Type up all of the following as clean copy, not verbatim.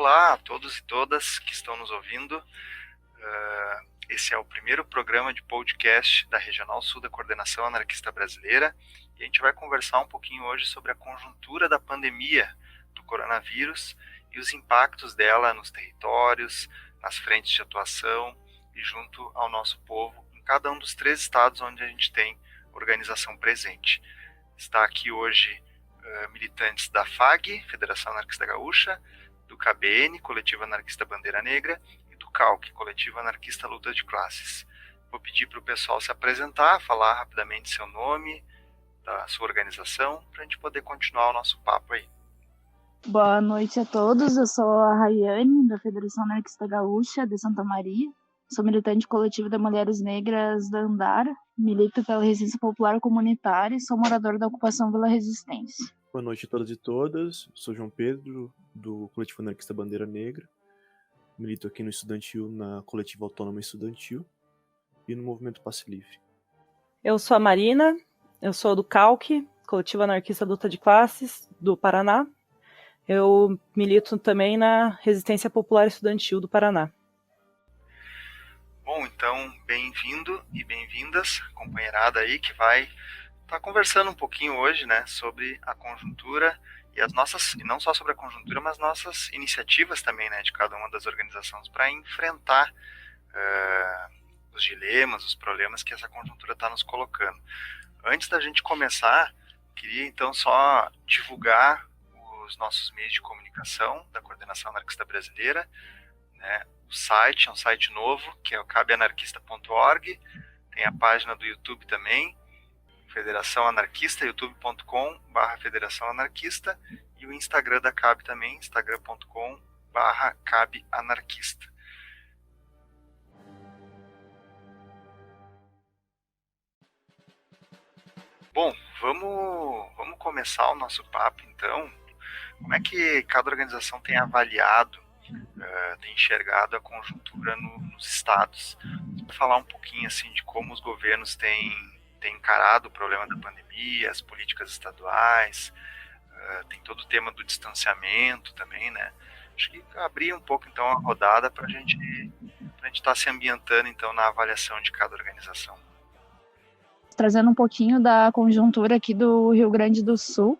Olá a todos e todas que estão nos ouvindo. Esse é o primeiro programa de podcast da Regional Sul da Coordenação Anarquista Brasileira e a gente vai conversar um pouquinho hoje sobre a conjuntura da pandemia do coronavírus e os impactos dela nos territórios, nas frentes de atuação e junto ao nosso povo em cada um dos 3 estados onde a gente tem organização presente. Está aqui hoje militantes da FAG, Federação Anarquista Gaúcha, do KBN, Coletivo Anarquista Bandeira Negra, e do CALC, Coletivo Anarquista Luta de Classes. Vou pedir para o pessoal se apresentar, falar rapidamente seu nome, da sua organização, para a gente poder continuar o nosso papo aí. Boa noite a todos, eu sou a Rayane, da Federação Anarquista Gaúcha, de Santa Maria. Sou militante coletivo de Mulheres Negras da Andara, milito pela Resistência Popular Comunitária e sou morador da ocupação Vila Resistência. Boa noite a todos e todas, sou João Pedro, do Coletivo Anarquista Bandeira Negra, milito aqui no Estudantil, na Coletiva Autônoma Estudantil e no Movimento Passe Livre. Eu sou a Marina, eu sou do CALC, Coletivo Anarquista Luta de Classes, do Paraná. Eu milito também na Resistência Popular Estudantil do Paraná. Bom, então, bem-vindo e bem-vindas, companheirada aí que vai estar conversando um pouquinho hoje, né, sobre a conjuntura e as nossas, e não só sobre a conjuntura, mas nossas iniciativas também, né, de cada uma das organizações para enfrentar os dilemas, os problemas que essa conjuntura está nos colocando. Antes da gente começar, queria então só divulgar os nossos meios de comunicação da Coordenação Anarquista Brasileira, né? O site é um site novo, que é o cabeanarquista.org, tem a página do YouTube também, Federação Anarquista, youtube.com/Federação Anarquista, e o Instagram da CAB também, instagram.com/CABanarquista. Bom, vamos começar o nosso papo então. Como é que cada organização tem avaliado, tem enxergado a conjuntura nos estados? Vou falar um pouquinho assim de como os governos têm encarado o problema da pandemia, as políticas estaduais, tem todo o tema do distanciamento também, né? Acho que abrir um pouco então a rodada para a gente estar se ambientando então na avaliação de cada organização. Trazendo um pouquinho da conjuntura aqui do Rio Grande do Sul,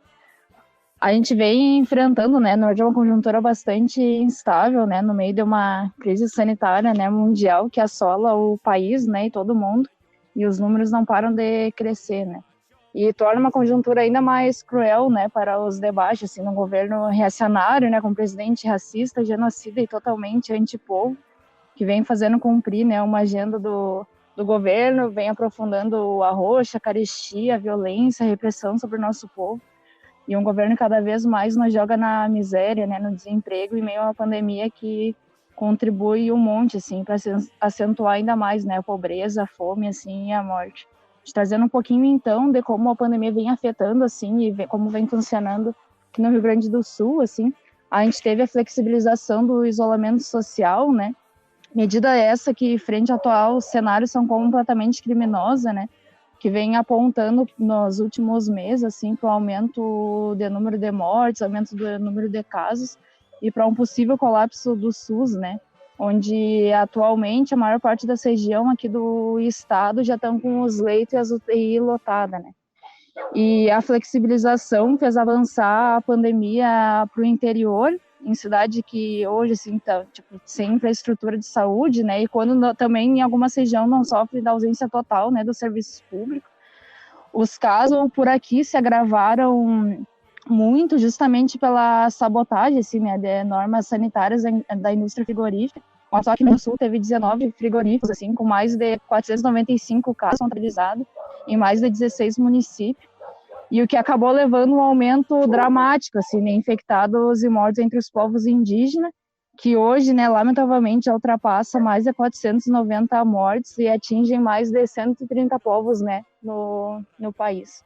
a gente vem enfrentando, né, na verdade, uma conjuntura bastante instável, né, no meio de uma crise sanitária, né, mundial que assola o país, né, e todo mundo, e os números não param de crescer, né, e torna uma conjuntura ainda mais cruel, né, para os debates, assim, no governo reacionário, né, com um presidente racista, genocida e totalmente antipovo, que vem fazendo cumprir, né, uma agenda do governo, vem aprofundando o arroxo, a carestia, a violência, a repressão sobre o nosso povo. E um governo cada vez mais nos joga na miséria, né, no desemprego, em meio a uma pandemia que contribui um monte, assim, para acentuar ainda mais, né, a pobreza, a fome, assim, e a morte. Trazendo um pouquinho, então, de como a pandemia vem afetando, assim, e como vem funcionando aqui no Rio Grande do Sul, assim, a gente teve a flexibilização do isolamento social, né, medida essa que, frente ao atual cenário, são completamente criminosa, né, que vem apontando nos últimos meses, assim, para o aumento do número de mortes, aumento do número de casos e para um possível colapso do SUS, né, onde atualmente a maior parte das regiões aqui do estado já estão com os leitos e as UTI lotadas, né. E a flexibilização fez avançar a pandemia para o interior, em cidade que hoje, assim, tá, tipo, sem infraestrutura de saúde, né, e quando também em algumas regiões não sofre da ausência total, né, dos serviços públicos. Os casos por aqui se agravaram muito justamente pela sabotagem, assim, né, de normas sanitárias da indústria frigorífica. Só aqui no Sul teve 19 frigoríficos, assim, com mais de 495 casos contabilizados em mais de 16 municípios. E o que acabou levando um aumento dramático, assim, né, infectados e mortos entre os povos indígenas, que hoje, né, lamentavelmente, já ultrapassa mais de 490 mortes e atingem mais de 130 povos, né, no país.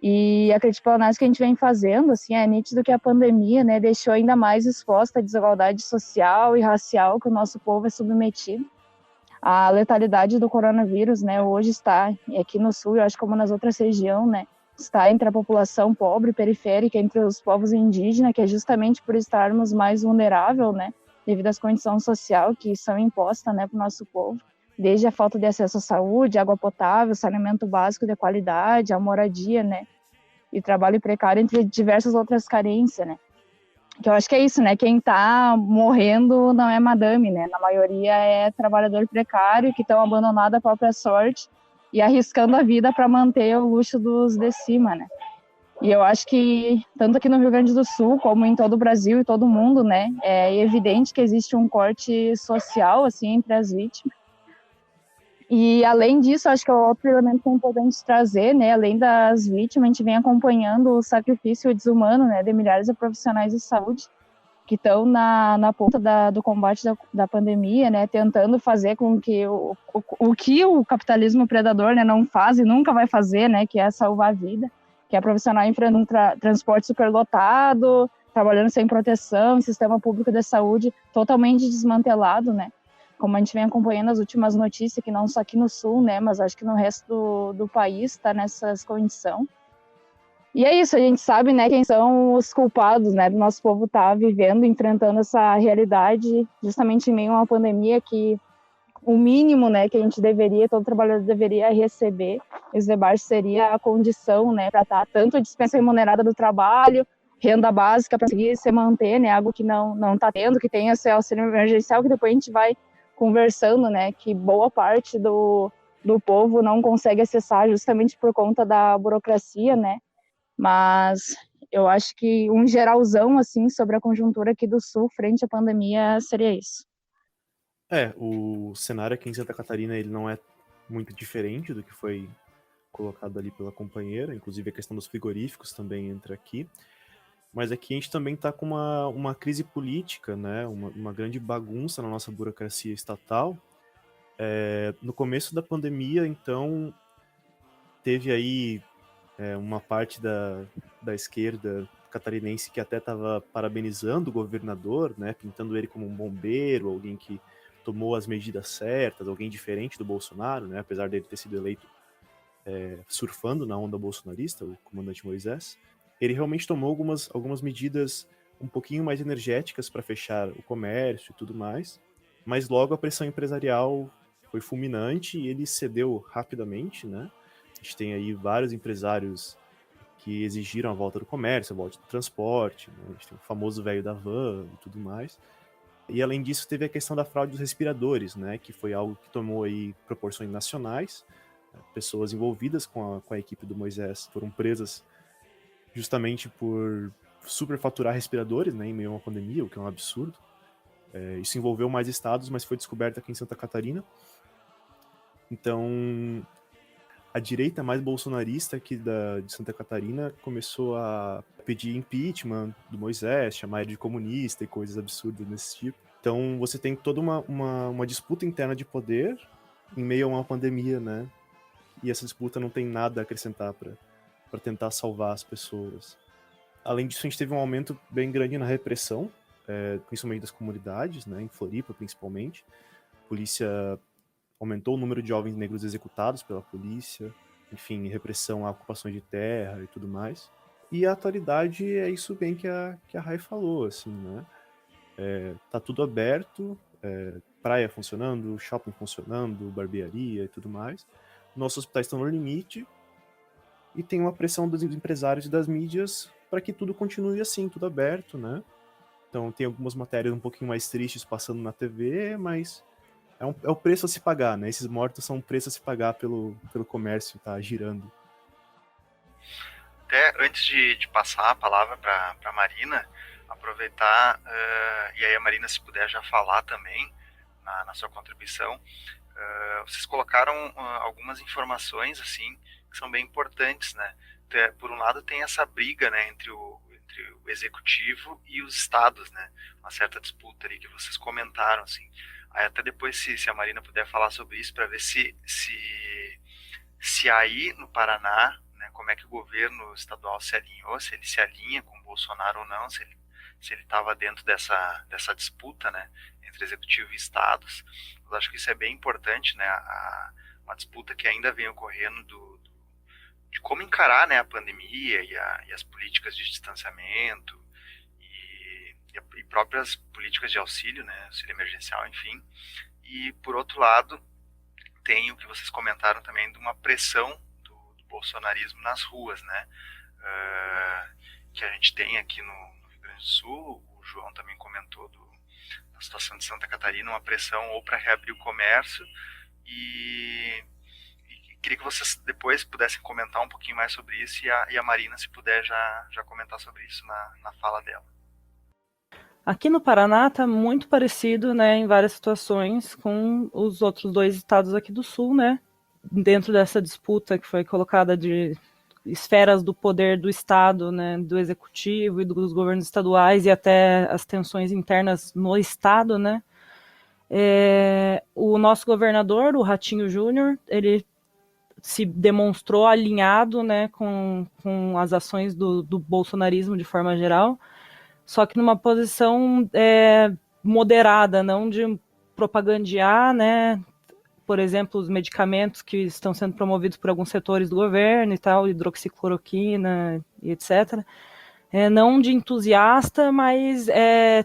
E acredito pela análise que a gente vem fazendo, assim, é nítido que a pandemia, né, deixou ainda mais exposta a desigualdade social e racial que o nosso povo é submetido. A letalidade do coronavírus, né, hoje está, e aqui no Sul, eu acho como nas outras regiões, né, está entre a população pobre e periférica, entre os povos indígenas, que é justamente por estarmos mais vulneráveis, né, devido às condições sociais que são impostas, né, para o nosso povo, desde a falta de acesso à saúde, água potável, saneamento básico de qualidade, a moradia, né, e trabalho precário, entre diversas outras carências, né. Que eu acho que é isso, né, quem está morrendo não é madame, né, na maioria é trabalhador precário que estão abandonados à própria sorte e arriscando a vida para manter o luxo dos de cima, né. E eu acho que, tanto aqui no Rio Grande do Sul, como em todo o Brasil e todo mundo, né, é evidente que existe um corte social, assim, entre as vítimas. E, além disso, acho que é outro elemento que é importante trazer, né, além das vítimas, a gente vem acompanhando o sacrifício desumano, né, de milhares de profissionais de saúde que estão na ponta do combate da pandemia, né, tentando fazer com que o que o capitalismo predador, né, não faz e nunca vai fazer, né, que é salvar a vida, que é profissional enfrentando um transporte superlotado, trabalhando sem proteção, sistema público de saúde totalmente desmantelado, né, como a gente vem acompanhando as últimas notícias, que não só aqui no Sul, né, mas acho que no resto do país está nessas condições. E é isso, a gente sabe, né, quem são os culpados, né, do nosso povo estar vivendo, enfrentando essa realidade, justamente em meio a uma pandemia que o mínimo, né, que a gente deveria, todo trabalhador deveria receber, esse debate seria a condição, né, para estar tanto dispensa remunerada do trabalho, renda básica para conseguir se manter, né, algo que não está tendo, que tem esse auxílio emergencial, que depois a gente vai conversando, né, que boa parte do povo não consegue acessar justamente por conta da burocracia, né, mas eu acho que um geralzão, assim, sobre a conjuntura aqui do Sul frente à pandemia seria isso. O cenário aqui em Santa Catarina ele não é muito diferente do que foi colocado ali pela companheira, inclusive a questão dos frigoríficos também entra aqui. Mas aqui a gente também está com uma crise política, né? Uma grande bagunça na nossa burocracia estatal. No começo da pandemia, então, teve aí uma parte da esquerda catarinense que até estava parabenizando o governador, né? Pintando ele como um bombeiro, alguém que tomou as medidas certas, alguém diferente do Bolsonaro, né? Apesar dele ter sido eleito surfando na onda bolsonarista, o comandante Moisés. Ele realmente tomou algumas medidas um pouquinho mais energéticas para fechar o comércio e tudo mais, mas logo a pressão empresarial foi fulminante e ele cedeu rapidamente, né? A gente tem aí vários empresários que exigiram a volta do comércio, a volta do transporte, né? A gente tem o famoso velho da van e tudo mais. E além disso teve a questão da fraude dos respiradores, né? Que foi algo que tomou aí proporções nacionais. Pessoas envolvidas com a equipe do Moisés foram presas justamente por superfaturar respiradores, né, em meio a uma pandemia, o que é um absurdo. Isso envolveu mais estados, mas foi descoberto aqui em Santa Catarina. Então, a direita mais bolsonarista aqui de Santa Catarina começou a pedir impeachment do Moisés, chamar ele de comunista e coisas absurdas desse tipo. Então, você tem toda uma disputa interna de poder em meio a uma pandemia, né? E essa disputa não tem nada a acrescentar para tentar salvar as pessoas. Além disso, a gente teve um aumento bem grande na repressão, principalmente das comunidades, né, em Floripa principalmente. A polícia aumentou o número de jovens negros executados pela polícia, enfim, repressão a ocupações de terra e tudo mais. E a atualidade é isso bem que a Rai falou, assim, né? Tá tudo aberto, praia funcionando, shopping funcionando, barbearia e tudo mais. Nossos hospitais estão no limite e tem uma pressão dos empresários e das mídias para que tudo continue assim, tudo aberto, né? Então tem algumas matérias um pouquinho mais tristes passando na TV, mas é o preço a se pagar, né? Esses mortos são o preço a se pagar pelo comércio tá girando. Até antes de passar a palavra para a Marina, aproveitar, e aí a Marina, se puder já falar também na sua contribuição, vocês colocaram algumas informações assim que são bem importantes, né? Por um lado tem essa briga, né, entre o executivo e os estados, né? Uma certa disputa ali que vocês comentaram, assim. Aí até depois se a Marina puder falar sobre isso para ver se aí no Paraná, né, como é que o governo estadual se alinhou, se ele se alinha com o Bolsonaro ou não, se ele estava dentro dessa disputa, né, entre executivo e estados. Eu acho que isso é bem importante, né, uma disputa que ainda vem ocorrendo de como encarar, né, a pandemia e as políticas de distanciamento e próprias políticas de auxílio, né, auxílio emergencial, enfim. E, por outro lado, tem o que vocês comentaram também de uma pressão do bolsonarismo nas ruas, né, que a gente tem aqui no Rio Grande do Sul. O João também comentou da situação de Santa Catarina, uma pressão ou para reabrir o comércio e queria que vocês depois pudessem comentar um pouquinho mais sobre isso e a Marina, se puder, já comentar sobre isso na fala dela. Aqui no Paraná está muito parecido, né, em várias situações com os outros 2 estados aqui do sul, né, dentro dessa disputa que foi colocada de esferas do poder do estado, né, do executivo e dos governos estaduais e até as tensões internas no estado, né. O nosso governador, o Ratinho Júnior, ele se demonstrou alinhado, né, com as ações do bolsonarismo de forma geral, só que numa posição moderada, não de propagandear, né, por exemplo, os medicamentos que estão sendo promovidos por alguns setores do governo e tal, hidroxicloroquina e etc. Não de entusiasta, mas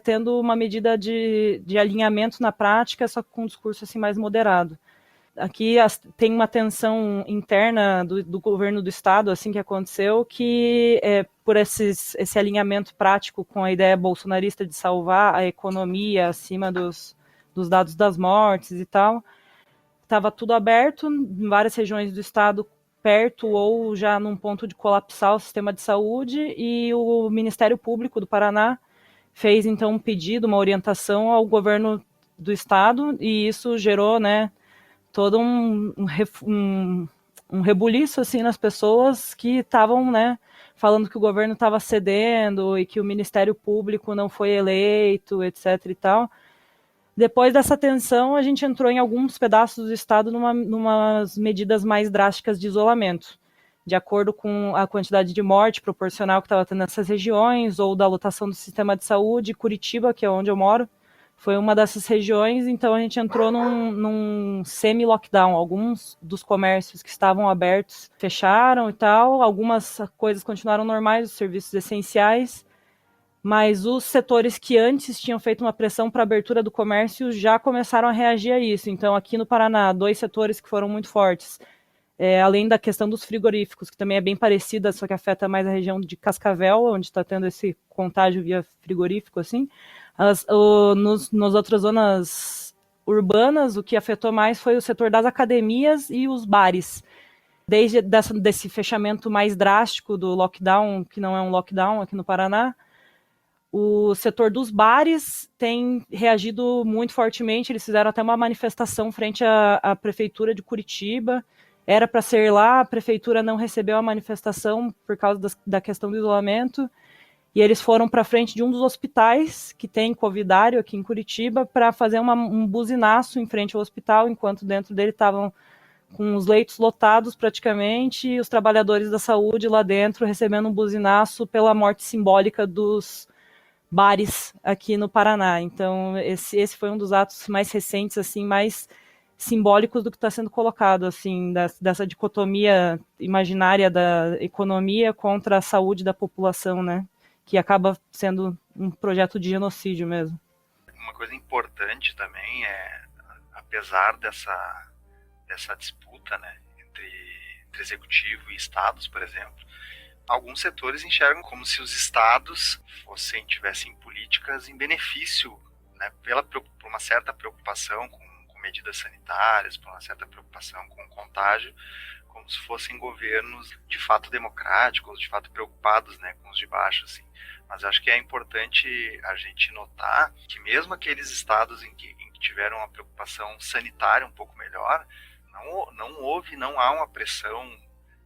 tendo uma medida de alinhamento na prática, só com um discurso assim, mais moderado. Aqui tem uma tensão interna do governo do estado, assim que aconteceu, que por esse alinhamento prático com a ideia bolsonarista de salvar a economia acima dos dados das mortes e tal, estava tudo aberto em várias regiões do estado, perto ou já num ponto de colapsar o sistema de saúde, e o Ministério Público do Paraná fez então um pedido, uma orientação ao governo do estado, e isso gerou, né, todo um rebuliço assim nas pessoas que estavam, né, falando que o governo estava cedendo e que o Ministério Público não foi eleito, etc. e tal. Depois dessa tensão, a gente entrou em alguns pedaços do estado numas medidas mais drásticas de isolamento, de acordo com a quantidade de morte proporcional que estava tendo nessas regiões, ou da lotação do sistema de saúde. Curitiba, que é onde eu moro, foi uma dessas regiões, então a gente entrou num semi-lockdown. Alguns dos comércios que estavam abertos fecharam e tal, algumas coisas continuaram normais, os serviços essenciais, mas os setores que antes tinham feito uma pressão para a abertura do comércio já começaram a reagir a isso. Então, aqui no Paraná, 2 setores que foram muito fortes, além da questão dos frigoríficos, que também é bem parecida, só que afeta mais a região de Cascavel, onde está tendo esse contágio via frigorífico, assim. Nas outras zonas urbanas, o que afetou mais foi o setor das academias e os bares. Desde desse fechamento mais drástico do lockdown, que não é um lockdown aqui no Paraná, o setor dos bares tem reagido muito fortemente. Eles fizeram até uma manifestação frente à prefeitura de Curitiba. Era para ser lá, a prefeitura não recebeu a manifestação por causa da questão do isolamento, e eles foram para frente de um dos hospitais que tem covidário aqui em Curitiba para fazer um buzinaço em frente ao hospital, enquanto dentro dele estavam com os leitos lotados praticamente, e os trabalhadores da saúde lá dentro recebendo um buzinaço pela morte simbólica dos bares aqui no Paraná. Então, esse foi um dos atos mais recentes, assim, mais simbólicos do que está sendo colocado, assim, dessa dicotomia imaginária da economia contra a saúde da população, né? Que acaba sendo um projeto de genocídio mesmo. Uma coisa importante também apesar dessa disputa, né, entre executivo e estados, por exemplo, alguns setores enxergam como se os estados tivessem políticas em benefício, né, por uma certa preocupação com medidas sanitárias, por uma certa preocupação com o contágio, como se fossem governos de fato democráticos, de fato preocupados, né, com os de baixo, assim. Mas acho que é importante a gente notar que mesmo aqueles estados em que tiveram uma preocupação sanitária um pouco melhor, não há uma pressão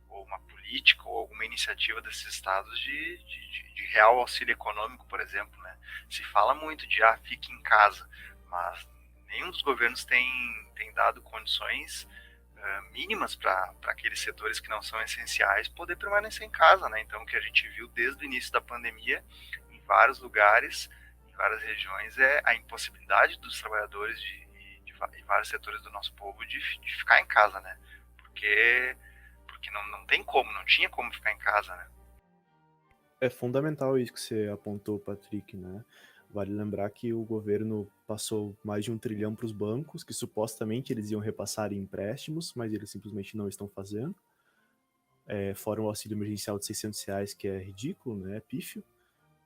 ou uma política ou alguma iniciativa desses estados de real auxílio econômico, por exemplo, né? Se fala muito de fique em casa, mas nenhum dos governos tem dado condições mínimas para aqueles setores que não são essenciais poder permanecer em casa, né? Então, o que a gente viu desde o início da pandemia, em vários lugares, em várias regiões, é a impossibilidade dos trabalhadores de vários setores do nosso povo de ficar em casa, né? Porque porque não tem como, não tinha como ficar em casa, né? É fundamental isso que você apontou, Patrick, né? Vale lembrar que o governo passou mais de 1 trilhão para os bancos, que supostamente eles iam repassar em empréstimos, mas eles simplesmente não estão fazendo. Fora o auxílio emergencial de R$ 600, que é ridículo, né? É pífio.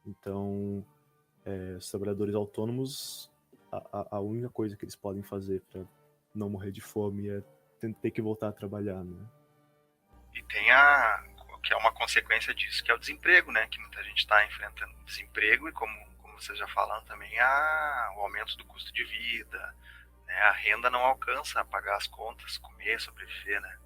Então, os trabalhadores autônomos, a única coisa que eles podem fazer para não morrer de fome é ter que voltar a trabalhar, né? E tem que é uma consequência disso, que é o desemprego, né? Que muita gente está enfrentando desemprego e como vocês já falaram também, o aumento do custo de vida, né? A renda não alcança a pagar as contas, comer, sobreviver, né?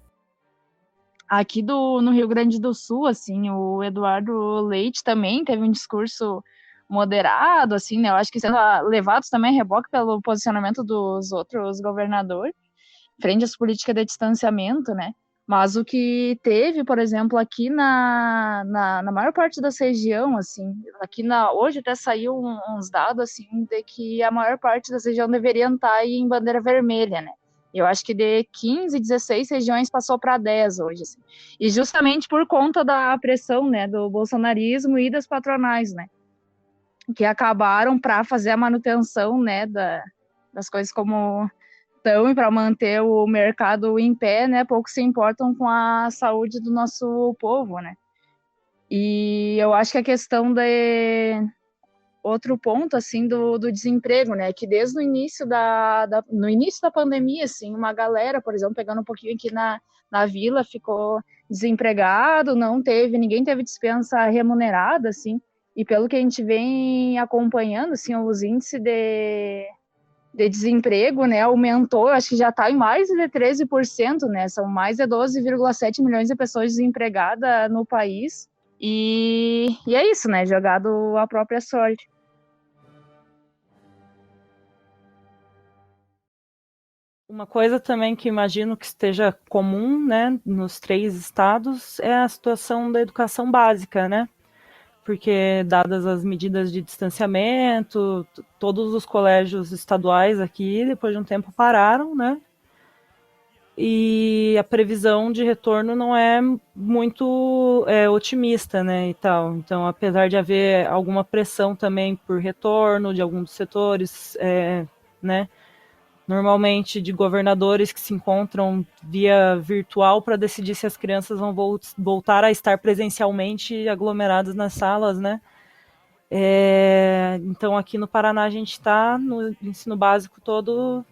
Aqui no Rio Grande do Sul, assim, o Eduardo Leite também teve um discurso moderado, assim, né? Eu acho que sendo levados também a reboque pelo posicionamento dos outros governadores, frente às políticas de distanciamento, né? Mas o que teve, por exemplo, aqui na maior parte das regiões, assim, hoje até saiu uns dados, assim, de que a maior parte das regiões deveriam estar aí em bandeira vermelha, né? Eu acho que de 15, 16 regiões passou para 10 hoje, assim. E justamente por conta da pressão, né, do bolsonarismo e das patronais, né? Que acabaram para fazer a manutenção, né, das coisas como estão e para manter o mercado em pé, né, pouco se importam com a saúde do nosso povo, né. E eu acho que a questão outro ponto, assim, do desemprego, né, que desde o início no início da pandemia, assim, uma galera, por exemplo, pegando um pouquinho aqui na vila, ficou desempregado, ninguém teve dispensa remunerada, assim, e pelo que a gente vem acompanhando, assim, os índices de desemprego, né, aumentou, acho que já está em mais de 13%, né, são mais de 12,7 milhões de pessoas desempregadas no país, e é isso, né, jogado à própria sorte. Uma coisa também que imagino que esteja comum, né, nos 3 estados é a situação da educação básica, né? Porque, dadas as medidas de distanciamento, todos os colégios estaduais aqui, depois de um tempo, pararam, né? E a previsão de retorno não é muito otimista, né, e tal. Então, apesar de haver alguma pressão também por retorno de alguns setores, né, normalmente de governadores que se encontram via virtual para decidir se as crianças vão voltar a estar presencialmente aglomeradas nas salas, né? Então, aqui no Paraná, a gente está no ensino básico todo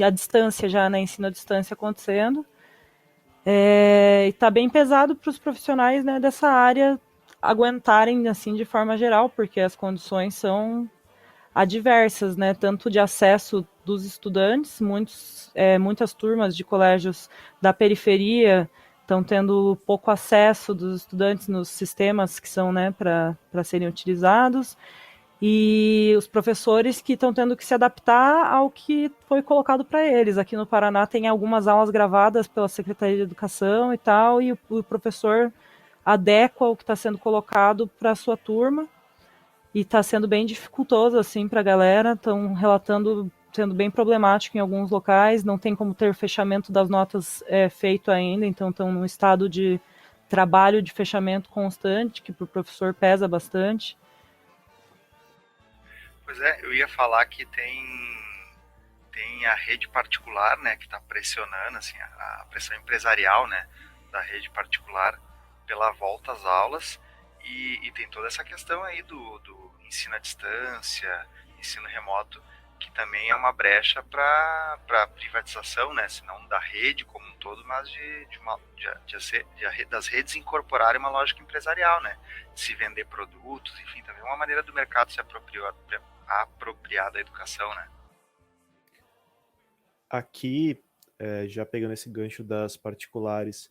a distância já, né? Ensino à distância acontecendo. E está bem pesado para os profissionais, né, dessa área aguentarem, assim, de forma geral, porque as condições são adversas, né, tanto de acesso dos estudantes, muitas turmas de colégios da periferia estão tendo pouco acesso dos estudantes nos sistemas que são, né, para serem utilizados, e os professores que estão tendo que se adaptar ao que foi colocado para eles. Aqui no Paraná tem algumas aulas gravadas pela Secretaria de Educação e tal, e o professor adequa o que está sendo colocado para a sua turma, e está sendo bem dificultoso assim para a galera, estão relatando sendo bem problemático em alguns locais, não tem como ter fechamento das notas feito ainda, então estão num estado de trabalho de fechamento constante, que para o professor pesa bastante. Pois é, eu ia falar que tem a rede particular, né, que está pressionando, assim, a pressão empresarial, né, da rede particular pela volta às aulas, e tem toda essa questão aí do ensino à distância, ensino remoto, que também é uma brecha para privatização, né, se não da rede como um todo, mas das redes incorporarem uma lógica empresarial, né, de se vender produtos, enfim, também é uma maneira do mercado se apropriar da educação, né. Aqui, já pegando esse gancho das particulares,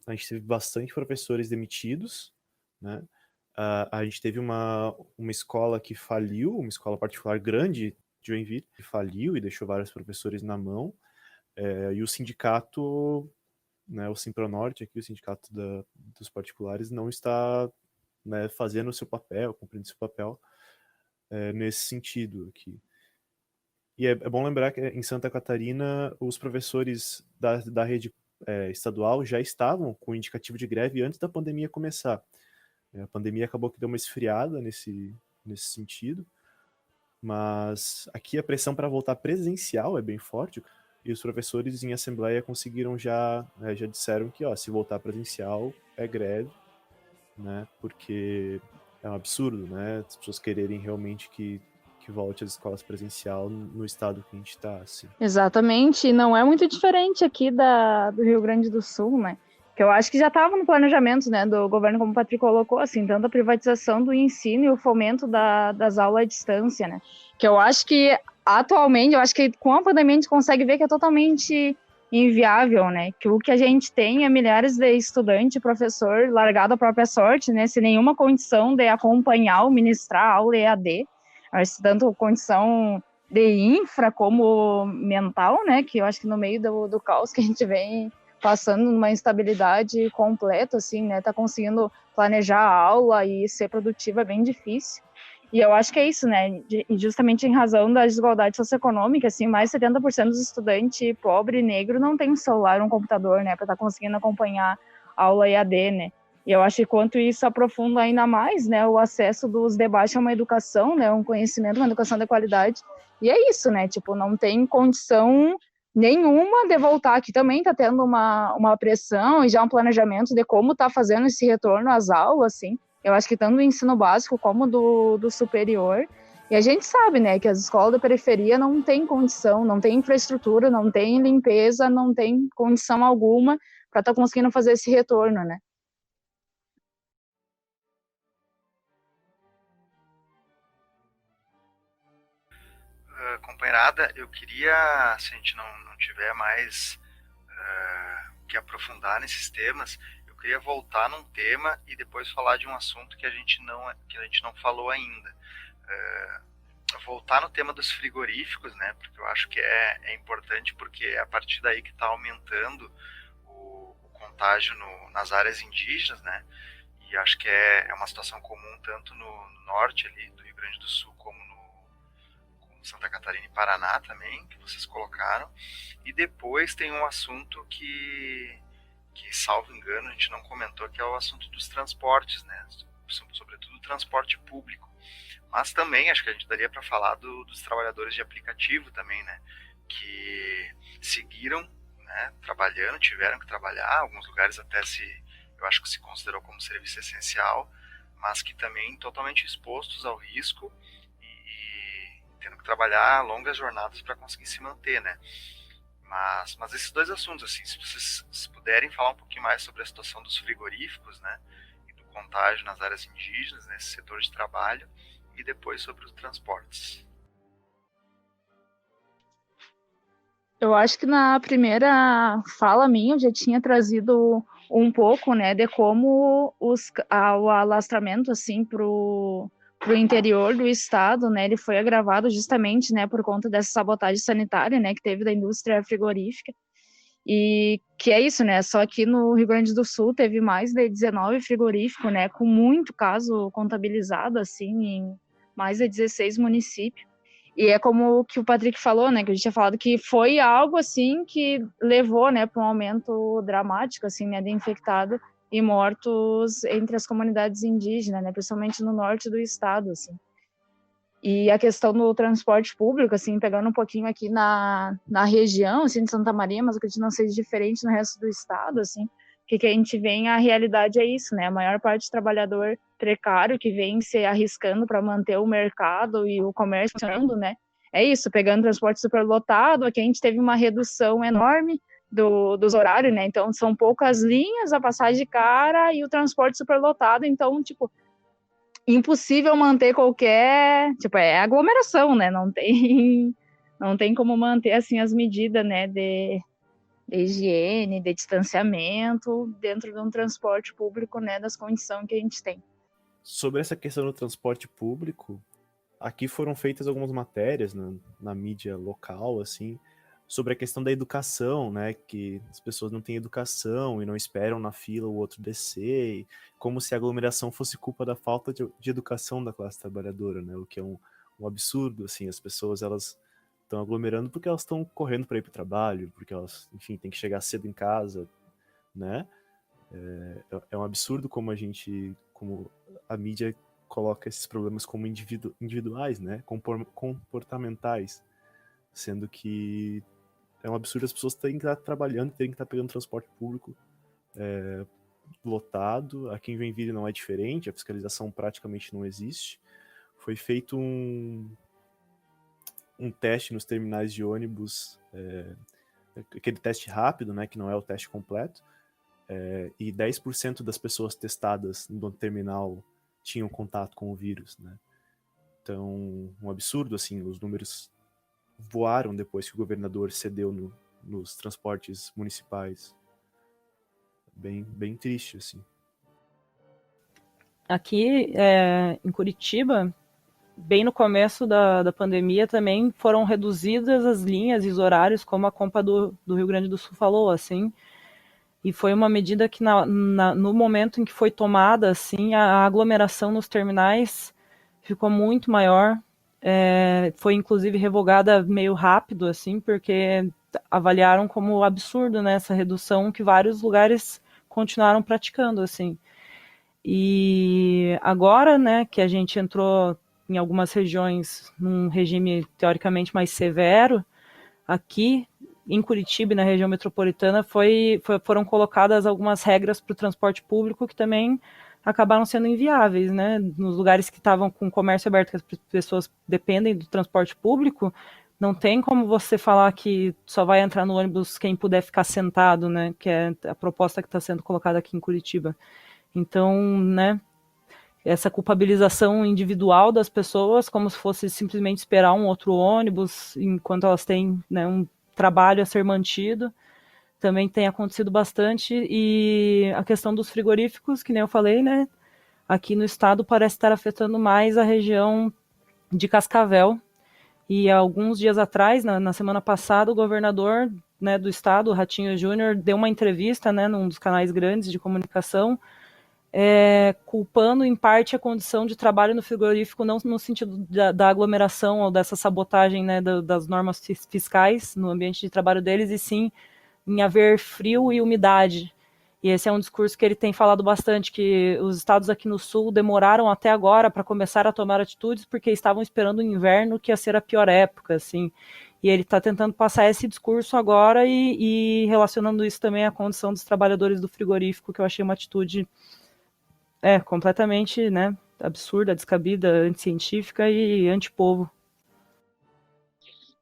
a gente teve bastante professores demitidos, né? A gente teve uma escola que faliu, uma escola particular grande de Joinville, que faliu e deixou vários professores na mão, e o sindicato, né, o Simpronorte, aqui, o sindicato dos particulares, não está, né, fazendo o seu papel, cumprindo o seu papel nesse sentido aqui. E é bom lembrar que em Santa Catarina, os professores da rede estadual já estavam com indicativo de greve antes da pandemia começar. A pandemia acabou que deu uma esfriada nesse sentido, mas aqui a pressão para voltar presencial é bem forte, e os professores em assembleia conseguiram já disseram que se voltar presencial é greve, né, porque é um absurdo, né, as pessoas quererem realmente que volte às escolas presencial no estado que a gente está, assim. Exatamente, e não é muito diferente aqui do Rio Grande do Sul, né? Que eu acho que já estava no planejamento, né, do governo, como o Patrick colocou, assim, tanto a privatização do ensino e o fomento das aulas à distância, né? Que eu acho que, atualmente, com a pandemia a gente consegue ver que é totalmente inviável, né? Que o que a gente tem é milhares de estudantes e professor largado à própria sorte, né? Sem nenhuma condição de acompanhar ou ministrar a aula EAD, mas tanto condição de infra como mental, né? Que eu acho que no meio do caos que a gente vem passando numa instabilidade completa, assim, né? Tá conseguindo planejar a aula e ser produtiva é bem difícil. E eu acho que é isso, né? E justamente em razão da desigualdade socioeconômica, assim, mais de 70% dos estudantes pobre e negro não tem um celular, um computador, né? Para estar conseguindo acompanhar a aula EAD, né? E eu acho que quanto isso aprofunda ainda mais, né, o acesso dos debates a uma educação, né, um conhecimento, uma educação de qualidade. E é isso, né, tipo, não tem condição nenhuma de voltar. Aqui também está tendo uma pressão e já um planejamento de como está fazendo esse retorno às aulas, assim. Eu acho que tanto do ensino básico como do superior. E a gente sabe, né, que as escolas da periferia não têm condição, não tem infraestrutura, não tem limpeza, não tem condição alguma para estar conseguindo fazer esse retorno, né. Companheirada, eu queria, se a gente não tiver mais que aprofundar nesses temas, eu queria voltar num tema e depois falar de um assunto que a gente não falou ainda. Voltar no tema dos frigoríficos, né? Porque eu acho que é importante, porque é a partir daí que está aumentando o contágio nas áreas indígenas, né? E acho que é uma situação comum tanto no norte ali do Rio Grande do Sul como Santa Catarina e Paraná também, que vocês colocaram. E depois tem um assunto que salvo engano, a gente não comentou, que é o assunto dos transportes, né? Sobretudo o transporte público. Mas também acho que a gente daria para falar dos trabalhadores de aplicativo também, né? Que seguiram, né, trabalhando, tiveram que trabalhar, alguns lugares até eu acho que se considerou como serviço essencial, mas que também totalmente expostos ao risco e tendo que trabalhar longas jornadas para conseguir se manter, né? Mas esses dois assuntos, assim, se vocês puderem falar um pouquinho mais sobre a situação dos frigoríficos, né, e do contágio nas áreas indígenas, nesse setor de trabalho, e depois sobre os transportes. Eu acho que na primeira fala minha eu já tinha trazido um pouco, né, de como o alastramento, assim, pro interior do estado, né, ele foi agravado justamente, né, por conta dessa sabotagem sanitária, né, que teve da indústria frigorífica. E que é isso, né, só aqui no Rio Grande do Sul teve mais de 19 frigoríficos, né, com muito caso contabilizado, assim, em mais de 16 municípios. E é como que o Patrick falou, né, que a gente tinha falado que foi algo, assim, que levou, né, para um aumento dramático, assim, né, de infectado e mortos entre as comunidades indígenas, né, principalmente no norte do estado, assim. E a questão do transporte público, assim, pegando um pouquinho aqui na região, assim, de Santa Maria, mas acredito que não seja diferente no resto do estado, assim, que a gente vê, a realidade é isso, né, a maior parte do trabalhador precário que vem se arriscando para manter o mercado e o comércio funcionando, né, é isso, pegando transporte superlotado, aqui a gente teve uma redução enorme dos horários, né, então são poucas linhas, a passagem de cara e o transporte superlotado, então, tipo, impossível manter qualquer, tipo, é aglomeração, né? Não tem como manter assim as medidas, né, de higiene, de distanciamento dentro de um transporte público, né, das condições que a gente tem. Sobre essa questão do transporte público, aqui foram feitas algumas matérias na mídia local, assim, sobre a questão da educação, né, que as pessoas não têm educação e não esperam na fila o outro descer, como se a aglomeração fosse culpa da falta de educação da classe trabalhadora, né, o que é um absurdo, assim, as pessoas, elas estão aglomerando porque elas estão correndo para ir para o trabalho, porque elas, enfim, têm que chegar cedo em casa, né? É um absurdo como a mídia coloca esses problemas como individuais, né? Comportamentais, sendo que é um absurdo as pessoas terem que estar trabalhando, terem que estar pegando transporte público lotado. Aqui em Joinville não é diferente, a fiscalização praticamente não existe. Foi feito um teste nos terminais de ônibus, aquele teste rápido, né, que não é o teste completo, e 10% das pessoas testadas no terminal tinham contato com o vírus, né? Então, um absurdo, assim, os números voaram depois que o governador cedeu nos transportes municipais. Bem triste, assim. Aqui em Curitiba, bem no começo da pandemia, também foram reduzidas as linhas e os horários, como a Compa do Rio Grande do Sul falou, assim. E foi uma medida que no momento em que foi tomada, assim, a aglomeração nos terminais ficou muito maior. Foi inclusive revogada meio rápido, assim, porque avaliaram como absurdo, né, essa redução que vários lugares continuaram praticando, assim. E agora, né, que a gente entrou em algumas regiões num regime teoricamente mais severo, aqui em Curitiba e na região metropolitana foram colocadas algumas regras para o transporte público que também acabaram sendo inviáveis, né? Nos lugares que estavam com comércio aberto, que as pessoas dependem do transporte público, não tem como você falar que só vai entrar no ônibus quem puder ficar sentado, né? Que é a proposta que está sendo colocada aqui em Curitiba. Então, né? Essa culpabilização individual das pessoas, como se fosse simplesmente esperar um outro ônibus, enquanto elas têm, né, um trabalho a ser mantido, também tem acontecido bastante. E a questão dos frigoríficos, que nem eu falei, né, aqui no estado parece estar afetando mais a região de Cascavel. E alguns dias atrás, na semana passada, o governador, né, do estado, o Ratinho Júnior, deu uma entrevista, né, num dos canais grandes de comunicação, culpando em parte a condição de trabalho no frigorífico, não no sentido da aglomeração ou dessa sabotagem, né, das normas fiscais no ambiente de trabalho deles, e sim em haver frio e umidade. E esse é um discurso que ele tem falado bastante, que os estados aqui no sul demoraram até agora para começar a tomar atitudes porque estavam esperando o inverno, que ia ser a pior época, assim. E ele está tentando passar esse discurso agora e relacionando isso também à condição dos trabalhadores do frigorífico, que eu achei uma atitude completamente, né, absurda, descabida, anticientífica e antipovo.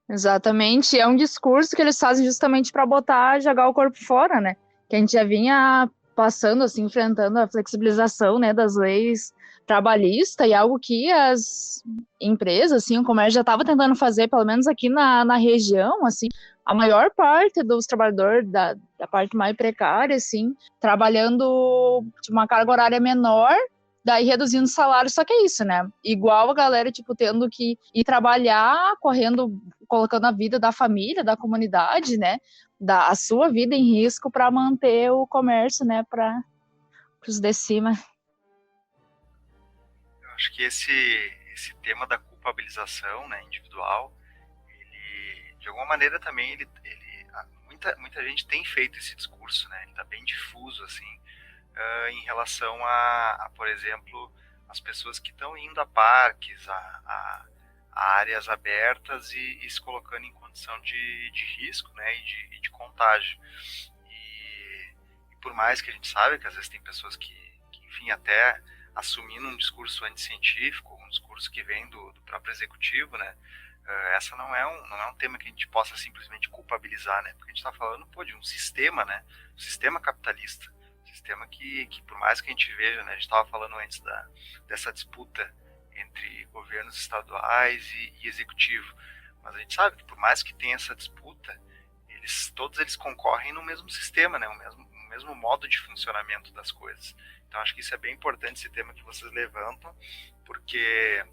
Exatamente, é um discurso que eles fazem justamente para jogar o corpo fora, né? Que a gente já vinha passando, assim, enfrentando a flexibilização, né, das leis trabalhistas, e algo que as empresas, assim, o comércio já estava tentando fazer, pelo menos aqui na região, assim, a maior parte dos trabalhadores da parte mais precária, assim, trabalhando de uma carga horária menor, daí reduzindo o salário, só que é isso, né? Igual a galera, tipo, tendo que ir trabalhar, correndo, colocando a vida da família, da comunidade, né? A sua vida em risco para manter o comércio, né? Para os de cima. Eu acho que esse tema da culpabilização, né, individual, ele, de alguma maneira também, muita gente tem feito esse discurso, né? Ele está bem difuso, assim, em relação por exemplo, as pessoas que estão indo a parques, a áreas abertas e se colocando em condição de risco, né, e de contágio. E por mais que a gente sabe que às vezes tem pessoas que enfim, até assumindo um discurso anticientífico, um discurso que vem do próprio executivo, né, essa não é um tema que a gente possa simplesmente culpabilizar, né, porque a gente está falando, de um sistema, né, um sistema capitalista, sistema que por mais que a gente veja, né, a gente estava falando antes dessa disputa entre governos estaduais e executivo, mas a gente sabe que por mais que tenha essa disputa, todos eles concorrem no mesmo sistema, né, o mesmo modo de funcionamento das coisas. Então acho que isso é bem importante, esse tema que vocês levantam, porque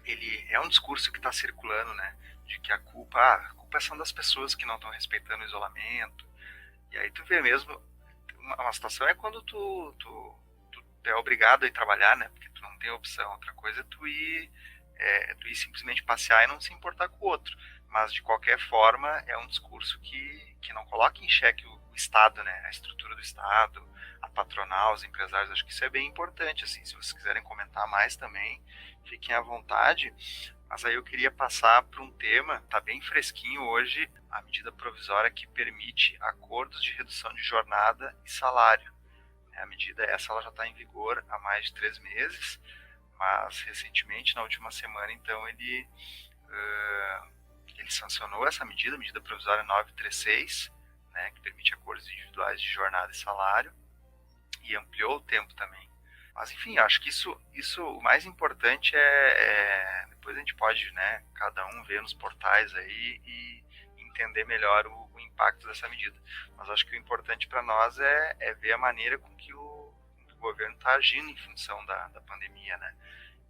ele é um discurso que está circulando, né, de que a culpa são das pessoas que não estão respeitando o isolamento. E aí tu vê mesmo, uma situação é quando tu é obrigado a ir trabalhar, né? Porque tu não tem opção. Outra coisa é tu ir simplesmente passear e não se importar com o outro. mas de qualquer forma é um discurso que não coloca em xeque o Estado, né, a estrutura do Estado, a patronal, os empresários. Acho que isso é bem importante, assim, se vocês quiserem comentar mais também, fiquem à vontade. Mas aí eu queria passar para um tema, está bem fresquinho hoje, a medida provisória que permite acordos de redução de jornada e salário. A medida essa ela já está em vigor há mais de 3 meses, mas recentemente, na última semana, então, ele sancionou essa medida, a medida provisória 936, né, que permite acordos individuais de jornada e salário, e ampliou o tempo também. Mas, enfim, acho que isso o mais importante depois a gente pode, né, cada um ver nos portais aí e entender melhor o impacto dessa medida. Mas acho que o importante para nós é ver a maneira com que o governo está agindo em função da pandemia, né?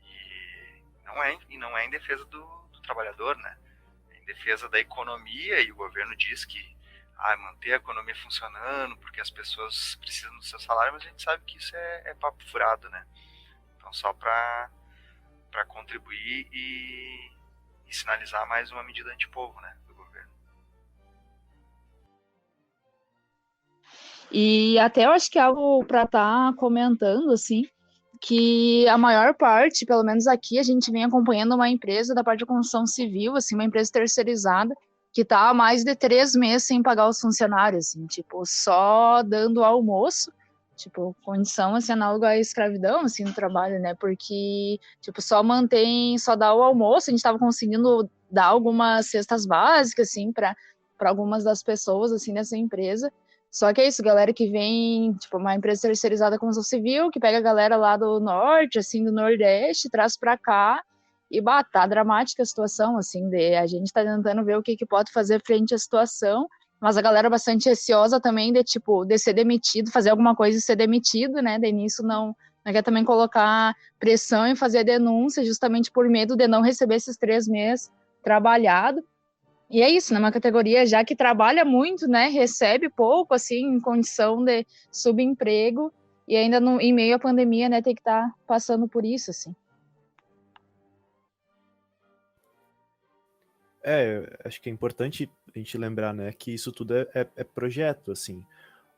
E não é em defesa do trabalhador, né? É em defesa da economia, e o governo diz que manter a economia funcionando porque as pessoas precisam do seu salário, mas a gente sabe que isso é papo furado, né? Então, só para contribuir e sinalizar mais uma medida antipovo, né, do governo. E até eu acho que é algo para estar comentando, assim, que a maior parte, pelo menos aqui, a gente vem acompanhando uma empresa da parte de construção civil, assim, uma empresa terceirizada, que está há mais de 3 meses sem pagar os funcionários, assim, tipo, só dando almoço, tipo, condição, assim, análoga à escravidão, assim, no trabalho, né, porque, tipo, só dá o almoço. A gente estava conseguindo dar algumas cestas básicas, assim, para algumas das pessoas, assim, dessa empresa. Só que é isso, galera que vem, tipo, uma empresa terceirizada como construção civil, que pega a galera lá do norte, assim, do nordeste, traz para cá, e tá dramática a situação, assim, a gente tá tentando ver o que pode fazer frente à situação, mas a galera bastante receosa também de ser demitido, fazer alguma coisa e ser demitido, né, daí nisso não quer também colocar pressão e fazer denúncia, justamente por medo de não receber esses 3 meses trabalhado. E é isso, numa categoria já que trabalha muito, né, recebe pouco, assim, em condição de subemprego, e ainda em meio à pandemia, né, tem que estar passando por isso, assim. Acho que é importante a gente lembrar, né, que isso tudo é projeto, assim.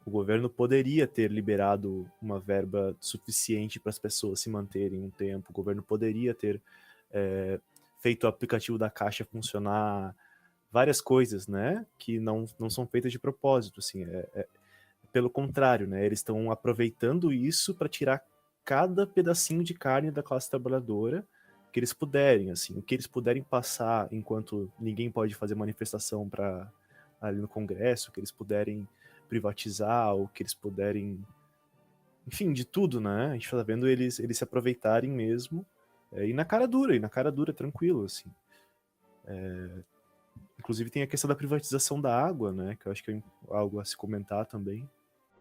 O governo poderia ter liberado uma verba suficiente para as pessoas se manterem um tempo, o governo poderia ter feito o aplicativo da Caixa funcionar, várias coisas, né, que não são feitas de propósito, assim, pelo contrário, né, eles estão aproveitando isso para tirar cada pedacinho de carne da classe trabalhadora que eles puderem, assim, o que eles puderem passar enquanto ninguém pode fazer manifestação ali no Congresso, que eles puderem privatizar, ou que eles puderem, enfim, de tudo, né, a gente tá vendo eles se aproveitarem mesmo, e na cara dura, tranquilo, assim. Inclusive tem a questão da privatização da água, né, que eu acho que é algo a se comentar também.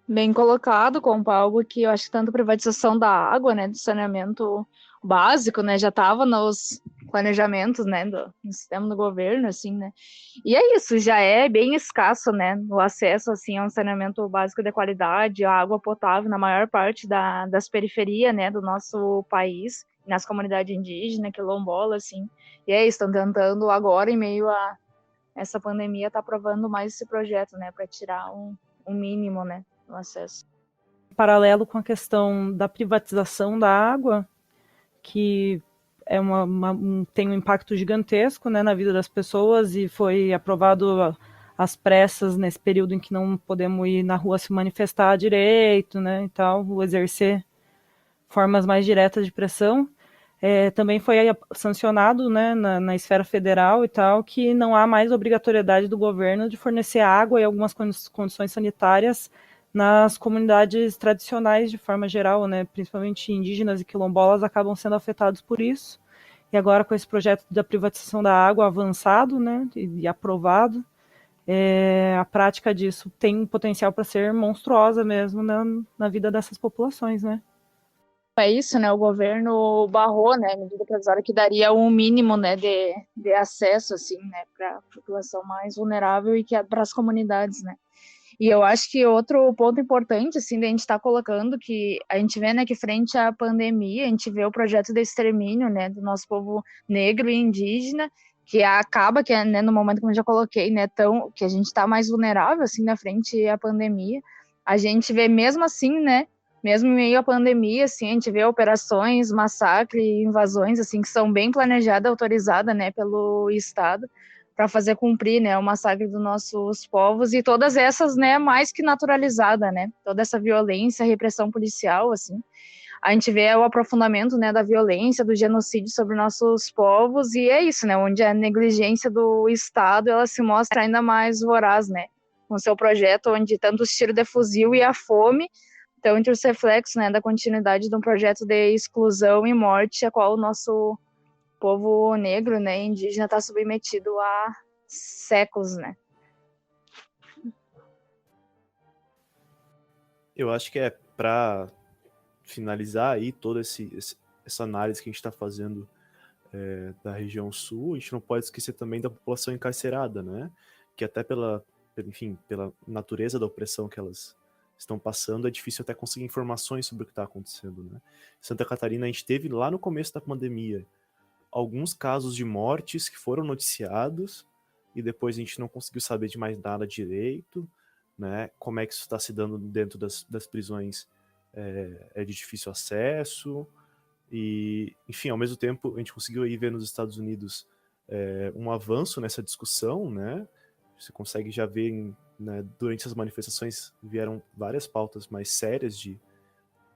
Bem colocado, como algo que eu acho que tanto a privatização da água, né, do saneamento básico, né, já estava nos planejamentos, né, no sistema do governo, assim, né, e é isso, já é bem escasso, né, o acesso, assim, a um saneamento básico de qualidade, a água potável na maior parte das periferias, né, do nosso país, nas comunidades indígenas, quilombola, assim, e é isso, estão tentando agora, em meio a essa pandemia, tá aprovando mais esse projeto, né, para tirar um mínimo, né, no acesso. Paralelo com a questão da privatização da água, que tem um impacto gigantesco, né, na vida das pessoas, e foi aprovado às pressas nesse período em que não podemos ir na rua se manifestar direito, né, e tal, exercer formas mais diretas de pressão. Também foi sancionado, né, na esfera federal e tal, que não há mais obrigatoriedade do governo de fornecer água e algumas condições sanitárias nas comunidades tradicionais de forma geral, né, principalmente indígenas e quilombolas acabam sendo afetados por isso. E agora com esse projeto da privatização da água avançado, né, e aprovado, a prática disso tem um potencial para ser monstruosa mesmo na vida dessas populações, né. É isso, né, o governo barrou, né, a medida provisória que daria um mínimo, né, de acesso, assim, né, para a população mais vulnerável e para as comunidades, né. E eu acho que outro ponto importante, assim, da gente estar colocando, que a gente vê, né, que frente à pandemia, a gente vê o projeto de extermínio, né, do nosso povo negro e indígena, que acaba, que né, no momento como eu já coloquei, né, que a gente está mais vulnerável, assim, na frente à pandemia, a gente vê mesmo assim, né, mesmo em meio à pandemia, assim, a gente vê operações, massacre, invasões, assim, que são bem planejadas, autorizadas, né, pelo Estado, para fazer cumprir, né, o massacre dos nossos povos, e todas essas, né, mais que naturalizada, né, toda essa violência, repressão policial, assim, a gente vê o aprofundamento, né, da violência, do genocídio sobre nossos povos, e é isso, né, onde a negligência do Estado, ela se mostra ainda mais voraz, né, com seu projeto, onde tanto os tiros de fuzil e a fome estão entre os reflexos, né, da continuidade de um projeto de exclusão e morte, a qual o nosso povo negro, né, indígena, está submetido há séculos, né. Eu acho que para finalizar aí toda essa análise que a gente está fazendo da região sul, a gente não pode esquecer também da população encarcerada, né? Que até enfim, pela natureza da opressão que elas estão passando, é difícil até conseguir informações sobre o que está acontecendo, né? Em Santa Catarina, a gente teve lá no começo da pandemia alguns casos de mortes que foram noticiados e depois a gente não conseguiu saber de mais nada direito, né? Como é que isso está se dando dentro das prisões de difícil acesso e, enfim, ao mesmo tempo a gente conseguiu aí ver nos Estados Unidos um avanço nessa discussão, né? Você consegue já ver, né, durante essas manifestações vieram várias pautas mais sérias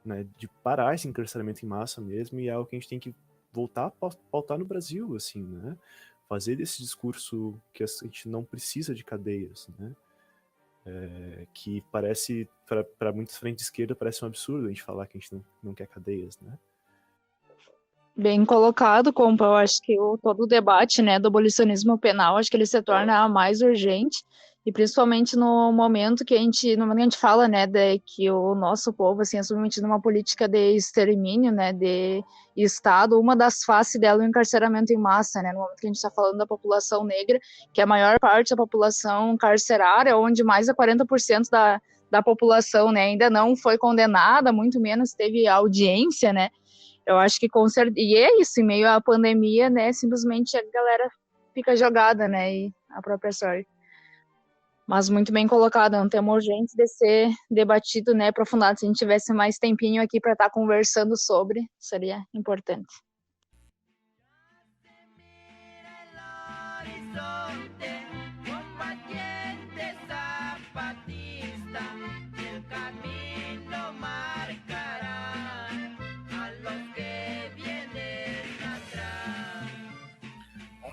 né, de parar esse encarceramento em massa mesmo, e é algo que a gente tem que voltar a pautar no Brasil, assim, né? Fazer desse discurso que a gente não precisa de cadeias, né? Que parece, para muitas frentes de esquerda, parece um absurdo a gente falar que a gente não quer cadeias, né? Bem colocado, Compa. Eu acho que todo o debate, né, do abolicionismo penal, acho que ele se torna mais urgente, e principalmente no momento que a gente fala, né, de que o nosso povo, assim, é submetido a uma política de extermínio, né, de Estado, uma das faces dela é o encarceramento em massa, né, no momento que a gente está falando da população negra, que é a maior parte da população carcerária, onde mais de 40% da população, né, ainda não foi condenada, muito menos teve audiência, né. Eu acho que com certeza. E é isso, em meio à pandemia, né? Simplesmente a galera fica jogada, né? E a própria sorte. Mas muito bem colocado, é um tema urgente de ser debatido, né? Aprofundado. Se a gente tivesse mais tempinho aqui para estar conversando sobre, seria importante.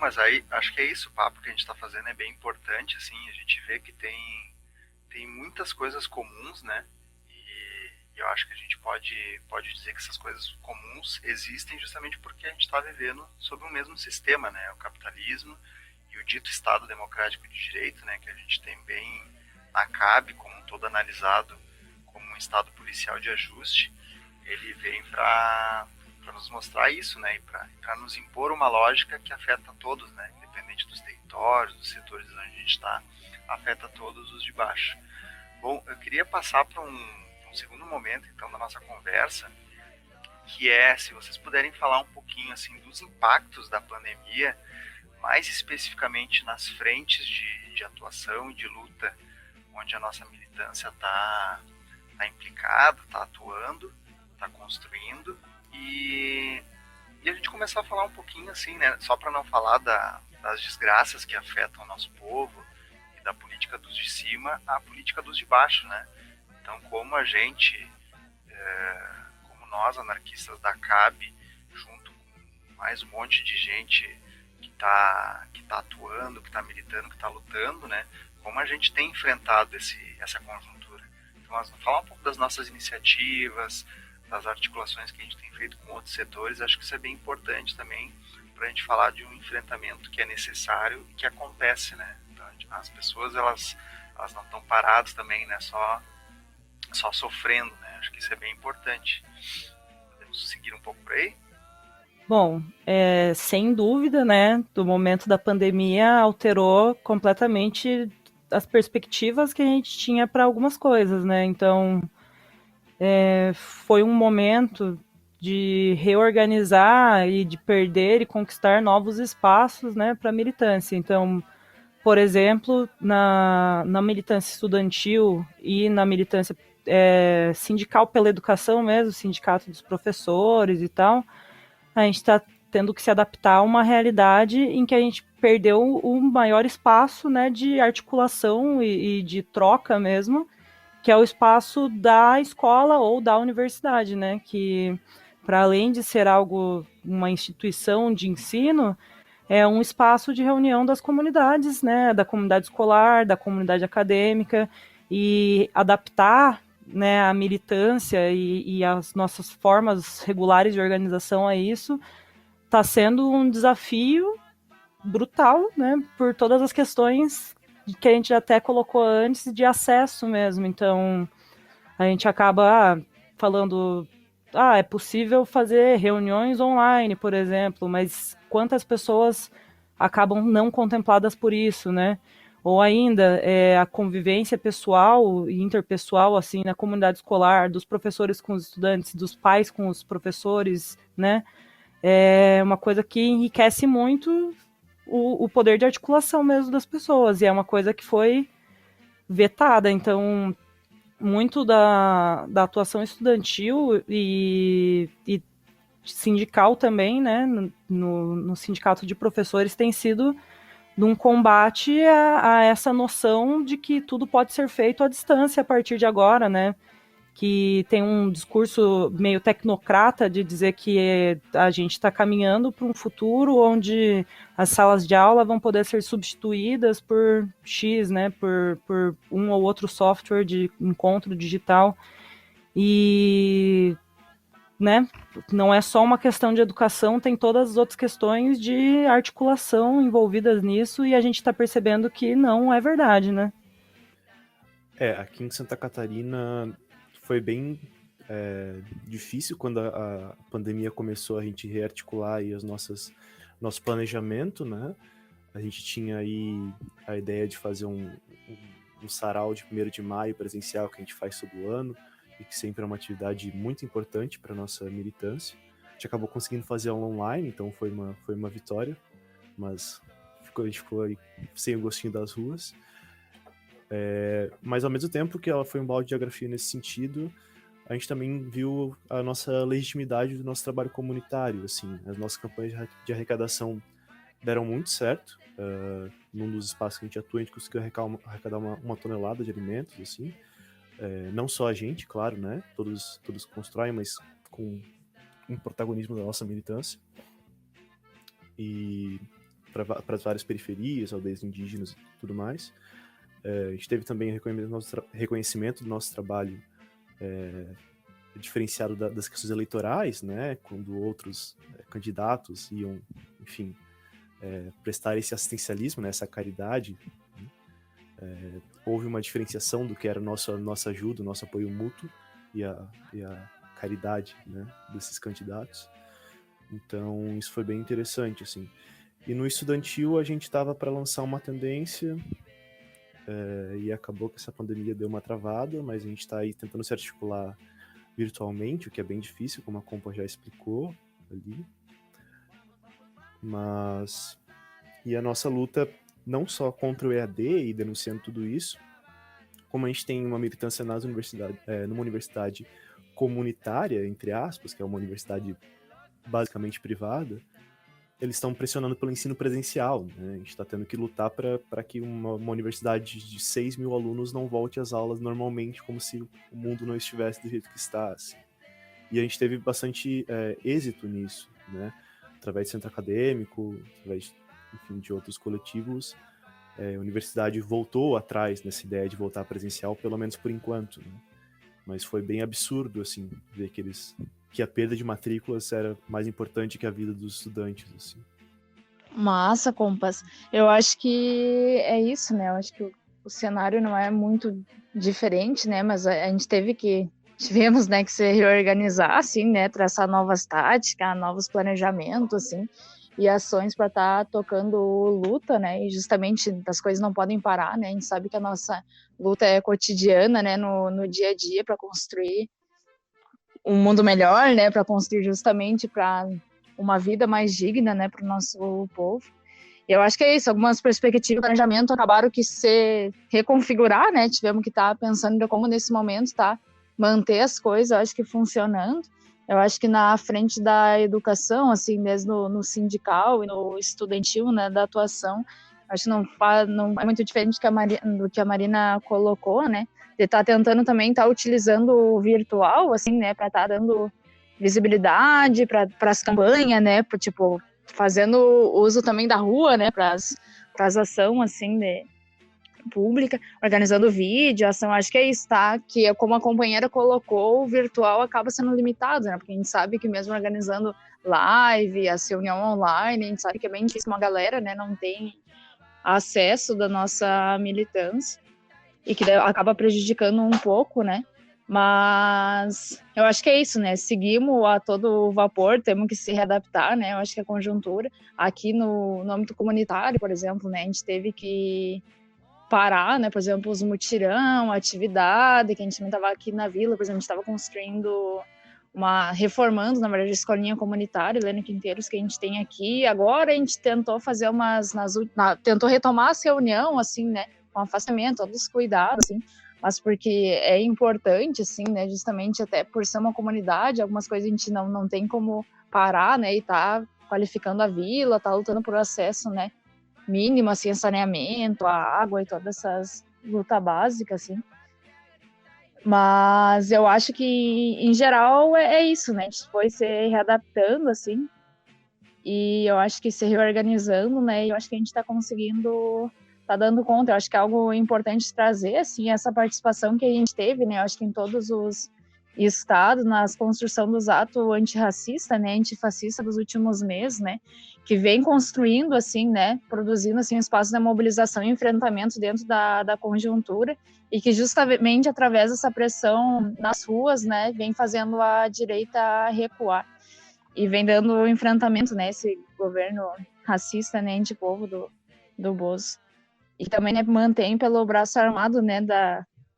Mas aí acho que é isso, o papo que a gente está fazendo é bem importante, assim, a gente vê que tem muitas coisas comuns, né? E eu acho que a gente pode dizer que essas coisas comuns existem justamente porque a gente está vivendo sob o mesmo sistema, né? O capitalismo e o dito Estado Democrático de Direito, né? Que a gente tem bem na CAB, como um todo analisado como um Estado policial de ajuste, ele vem para nos mostrar isso, né, e para nos impor uma lógica que afeta todos, né, independente dos territórios, dos setores onde a gente está, afeta todos os de baixo. Bom, eu queria passar para um segundo momento, então, da nossa conversa, que é, se vocês puderem falar um pouquinho, assim, dos impactos da pandemia, mais especificamente nas frentes de atuação e de luta, onde a nossa militância está implicada, está atuando, está construindo, e a gente começar a falar um pouquinho assim, né, só para não falar das desgraças que afetam o nosso povo e da política dos de cima à política dos de baixo, né? Então, como a gente, como nós anarquistas da CAB, junto com mais um monte de gente que tá atuando, que está militando, que está lutando, né? Como a gente tem enfrentado essa conjuntura. Então, nós vamos falar um pouco das nossas iniciativas, das articulações que a gente tem feito com outros setores. Acho que isso é bem importante também para a gente falar de um enfrentamento que é necessário e que acontece, né? Então, as pessoas elas não estão paradas também, né? Só sofrendo, né? Acho que isso é bem importante. Podemos seguir um pouco por aí? Bom, sem dúvida, né? Do momento da pandemia alterou completamente as perspectivas que a gente tinha para algumas coisas, né? Então foi um momento de reorganizar e de perder e conquistar novos espaços, né, para a militância. Então, por exemplo, na militância estudantil e na militância sindical pela educação mesmo, sindicato dos professores e tal, a gente está tendo que se adaptar a uma realidade em que a gente perdeu o maior espaço, né, de articulação e de troca mesmo, que é o espaço da escola ou da universidade, né, que para além de ser algo, uma instituição de ensino, é um espaço de reunião das comunidades, né, da comunidade escolar, da comunidade acadêmica, e adaptar, né, a militância e as nossas formas regulares de organização a isso está sendo um desafio brutal, né, por todas as questões que a gente até colocou antes de acesso mesmo. Então, a gente acaba falando, é possível fazer reuniões online, por exemplo, mas quantas pessoas acabam não contempladas por isso, né? Ou ainda, a convivência pessoal e interpessoal, assim, na comunidade escolar, dos professores com os estudantes, dos pais com os professores, né? É uma coisa que enriquece muito o poder de articulação mesmo das pessoas, e é uma coisa que foi vetada. Então, muito da atuação estudantil e sindical também, né, no sindicato de professores, tem sido de um combate a essa noção de que tudo pode ser feito à distância a partir de agora, né, que tem um discurso meio tecnocrata de dizer que a gente está caminhando para um futuro onde as salas de aula vão poder ser substituídas por X, né, por um ou outro software de encontro digital. E, né, não é só uma questão de educação, tem todas as outras questões de articulação envolvidas nisso, e a gente está percebendo que não é verdade, né? Aqui em Santa Catarina foi bem difícil quando a pandemia começou, a gente rearticular aí nosso planejamento, né? A gente tinha aí a ideia de fazer um sarau de 1º de maio presencial que a gente faz todo ano e que sempre é uma atividade muito importante para nossa militância. A gente acabou conseguindo fazer ela online, então foi uma vitória, mas a gente ficou aí sem o gostinho das ruas. Mas ao mesmo tempo que ela foi um balde de geografia nesse sentido, a gente também viu a nossa legitimidade do nosso trabalho comunitário, assim, as nossas campanhas de arrecadação deram muito certo. Num dos espaços que a gente atua, a gente conseguiu arrecadar uma tonelada de alimentos, assim. Não só a gente, claro, né? Todos constroem, mas com um protagonismo da nossa militância. E para as várias periferias, aldeias indígenas e tudo mais. A gente teve também reconhecimento do nosso trabalho diferenciado das questões eleitorais, né? Quando outros candidatos iam, enfim, prestar esse assistencialismo, né? Essa caridade. Houve uma diferenciação do que era nossa ajuda, o nosso apoio mútuo e a caridade, né, desses candidatos. Então, isso foi bem interessante, assim. E no estudantil, a gente estava para lançar uma tendência e acabou que essa pandemia deu uma travada, mas a gente está aí tentando se articular virtualmente, o que é bem difícil, como a Compa já explicou ali. E a nossa luta não só contra o EAD e denunciando tudo isso, como a gente tem uma militância numa universidade comunitária, entre aspas, que é uma universidade basicamente privada, eles estão pressionando pelo ensino presencial, né? A gente está tendo que lutar para que uma universidade de 6 mil alunos não volte às aulas normalmente, como se o mundo não estivesse do jeito que está. Assim. E a gente teve bastante êxito nisso, né? Através do centro acadêmico, através de outros coletivos, a universidade voltou atrás nessa ideia de voltar presencial, pelo menos por enquanto, né? Mas foi bem absurdo, assim, ver que a perda de matrículas era mais importante que a vida dos estudantes, assim. Massa, Compas. Eu acho que é isso, né? Eu acho que o cenário não é muito diferente, né? Mas a gente tivemos, né, que se reorganizar, assim, né? Traçar novas táticas, novos planejamentos, assim, e ações para estar tocando luta, né? E justamente as coisas não podem parar, né? A gente sabe que a nossa luta é cotidiana, né? No dia a dia para construir um mundo melhor, né, para construir justamente para uma vida mais digna, né, para o nosso povo. E eu acho que é isso, algumas perspectivas de planejamento acabaram que se reconfigurar, né, tivemos que estar pensando em como nesse momento manter as coisas, eu acho que funcionando. Eu acho que na frente da educação, assim, mesmo no sindical e no estudantil, né, da atuação, acho que não é muito diferente do que a Marina colocou, né, de estar tentando também estar utilizando o virtual, assim, né, para estar dando visibilidade para as campanhas, né, tipo, fazendo uso também da rua, né, para as ações, assim, pública, organizando vídeo, ação, acho que é isso, tá? Que como a companheira colocou, o virtual acaba sendo limitado, né? Porque a gente sabe que mesmo organizando live, a reunião online, a gente sabe que é bem difícil, uma galera, né, não tem acesso da nossa militância e que acaba prejudicando um pouco, né? Mas eu acho que é isso, né? Seguimos a todo vapor, temos que se readaptar, né? Eu acho que a conjuntura aqui no âmbito comunitário, por exemplo, né? A gente teve que parar, né? Por exemplo, os mutirão, a atividade, que a gente também estava aqui na vila, por exemplo, a gente estava construindo reformando, na verdade, a escolinha comunitária, Helena Quinteiros, que a gente tem aqui. Agora a gente tentou fazer tentou retomar a reunião, assim, né? Com afastamento, todos os cuidados, assim, mas porque é importante, assim, né? Justamente até por ser uma comunidade, algumas coisas a gente não tem como parar, né? E tá qualificando a vila, tá lutando por acesso, né? Mínimo, assim, saneamento, a água e todas essas lutas básicas, assim. Mas eu acho que, em geral, é isso, né? A gente foi se readaptando, assim, e eu acho que se reorganizando, né? E eu acho que a gente está conseguindo, tá dando conta. Eu acho que é algo importante trazer, assim, essa participação que a gente teve, né? Eu acho que em todos os estados, na construção dos atos antirracista, né? Antifascista dos últimos meses, né? Que vem construindo, assim, né? Produzindo, assim, um espaço de mobilização e enfrentamento dentro da conjuntura e que justamente através dessa pressão nas ruas, né? Vem fazendo a direita recuar e vem dando enfrentamento, né, esse governo racista, né, antipovo do Bozo. E também, né, mantém pelo braço armado, né,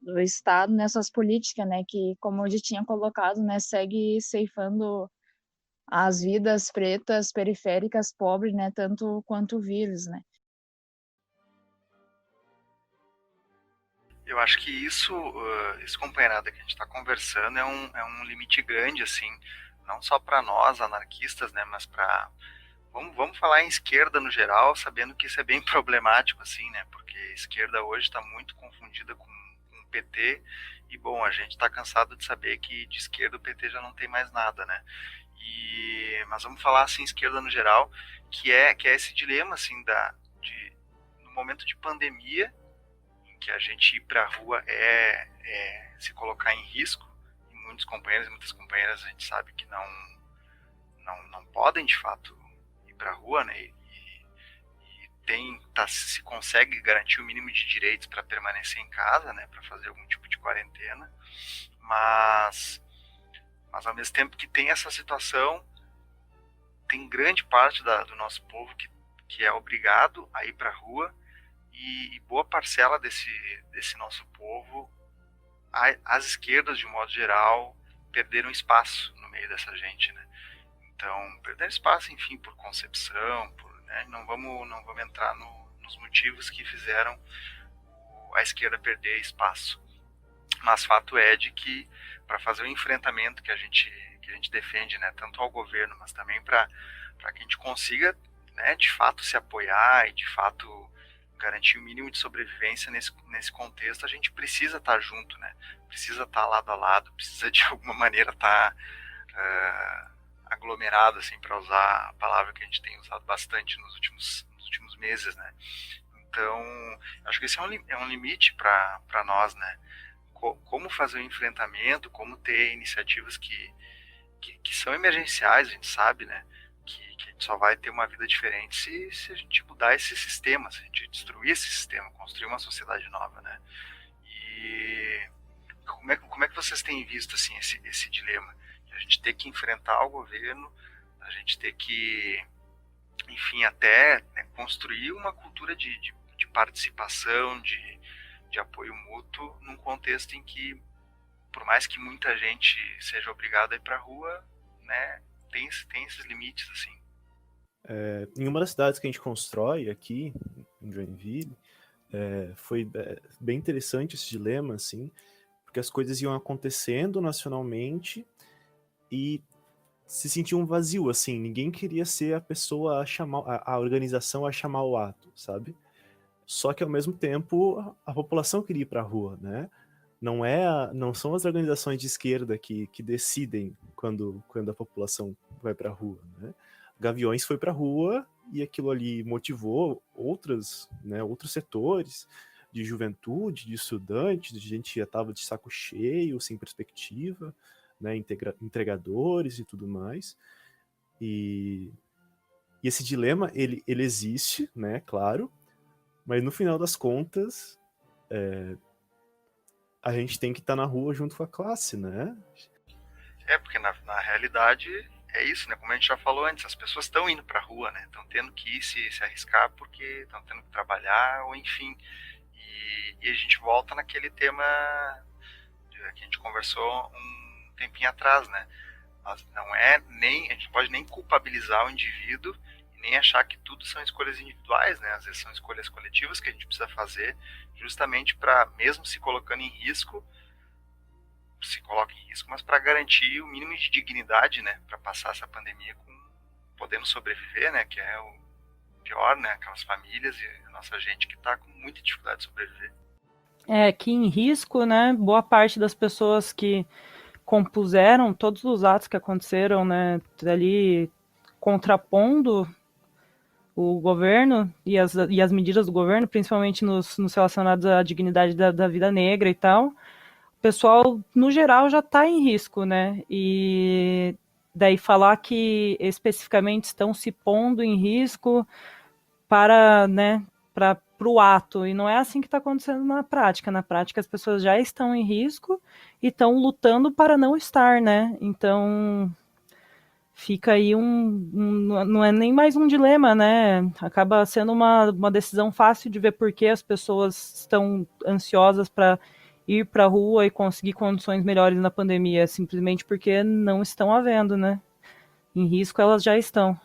do Estado nessas políticas, né, que, como eu já tinha colocado, né, segue ceifando as vidas pretas, periféricas, pobres, né, tanto quanto o vírus, né. Eu acho que isso, esse companheirado que a gente está conversando é um limite grande, assim, não só para nós, anarquistas, né, mas para... Vamos falar em esquerda no geral, sabendo que isso é bem problemático, assim, né, porque a esquerda hoje está muito confundida com o PT, e, bom, a gente está cansado de saber que de esquerda o PT já não tem mais nada, né, mas vamos falar, assim, esquerda no geral, que é esse dilema, assim, no momento de pandemia, que a gente ir para a rua é se colocar em risco, e muitos companheiros e muitas companheiras a gente sabe que não podem de fato ir para a rua, né? Se consegue garantir o mínimo de direitos para permanecer em casa, né? Para fazer algum tipo de quarentena, mas ao mesmo tempo que tem essa situação, tem grande parte do nosso povo que é obrigado a ir para a rua. E boa parcela desse nosso povo, as esquerdas, de um modo geral, perderam espaço no meio dessa gente, né? Então, perderam espaço, enfim, por concepção, né? Não vamos entrar nos motivos que fizeram a esquerda perder espaço. Mas fato é de que, para fazer o enfrentamento que a gente defende, né, tanto ao governo, mas também para que a gente consiga, né, de fato se apoiar e de fato garantir o mínimo de sobrevivência nesse contexto, a gente precisa estar junto, né? Precisa estar lado a lado, precisa de alguma maneira estar aglomerado, assim, para usar a palavra que a gente tem usado bastante nos últimos meses, né? Então, acho que esse é um limite para nós, né? Como fazer o enfrentamento, como ter iniciativas que são emergenciais, a gente sabe, né? Que a gente só vai ter uma vida diferente se a gente mudar esse sistema, se a gente destruir esse sistema, construir uma sociedade nova, né? E como é que vocês têm visto, assim, esse dilema? De a gente ter que enfrentar o governo, a gente ter que, enfim, até, né, construir uma cultura de participação, de apoio mútuo, num contexto em que por mais que muita gente seja obrigada a ir para a rua, né, tem esses limites, assim. Em uma das cidades que a gente constrói aqui, em Joinville, foi bem interessante esse dilema, assim, porque as coisas iam acontecendo nacionalmente e se sentia um vazio, assim, ninguém queria ser a pessoa a chamar, a organização a chamar o ato, sabe? Só que ao mesmo tempo a população queria ir para a rua, né? Não são as organizações de esquerda que decidem quando a população vai para a rua, né? Gaviões foi para a rua e aquilo ali motivou outros setores de juventude, de estudantes, de gente que já estava de saco cheio, sem perspectiva, né? Entregadores e tudo mais. E esse dilema, ele existe, né? Claro, mas no final das contas, a gente tem que estar na rua junto com a classe, né? Porque na realidade é isso, né? Como a gente já falou antes, as pessoas estão indo para a rua, né? Estão tendo que ir se arriscar porque estão tendo que trabalhar, ou enfim. E a gente volta naquele tema que a gente conversou um tempinho atrás, né? Não é nem, a gente pode nem culpabilizar o indivíduo e nem achar que tudo são escolhas individuais, né? Às vezes são escolhas coletivas que a gente precisa fazer justamente para, mesmo se colocando em risco, se coloca em risco, mas para garantir o mínimo de dignidade, né? Para passar essa pandemia podendo sobreviver, né? Que é o pior, né? Aquelas famílias e a nossa gente que está com muita dificuldade de sobreviver. Que em risco, né? Boa parte das pessoas que compuseram todos os atos que aconteceram, né, ali contrapondo o governo e as medidas do governo, principalmente nos relacionados à dignidade da vida negra e tal, o pessoal, no geral, já está em risco, né? E daí falar que especificamente estão se pondo em risco para, né, para o ato, e não é assim que está acontecendo na prática. Na prática, as pessoas já estão em risco e estão lutando para não estar, né? Então, fica aí não é nem mais um dilema, né? Acaba sendo uma decisão fácil de ver por que as pessoas estão ansiosas para ir para a rua e conseguir condições melhores na pandemia, simplesmente porque não estão havendo, né? Em risco elas já estão.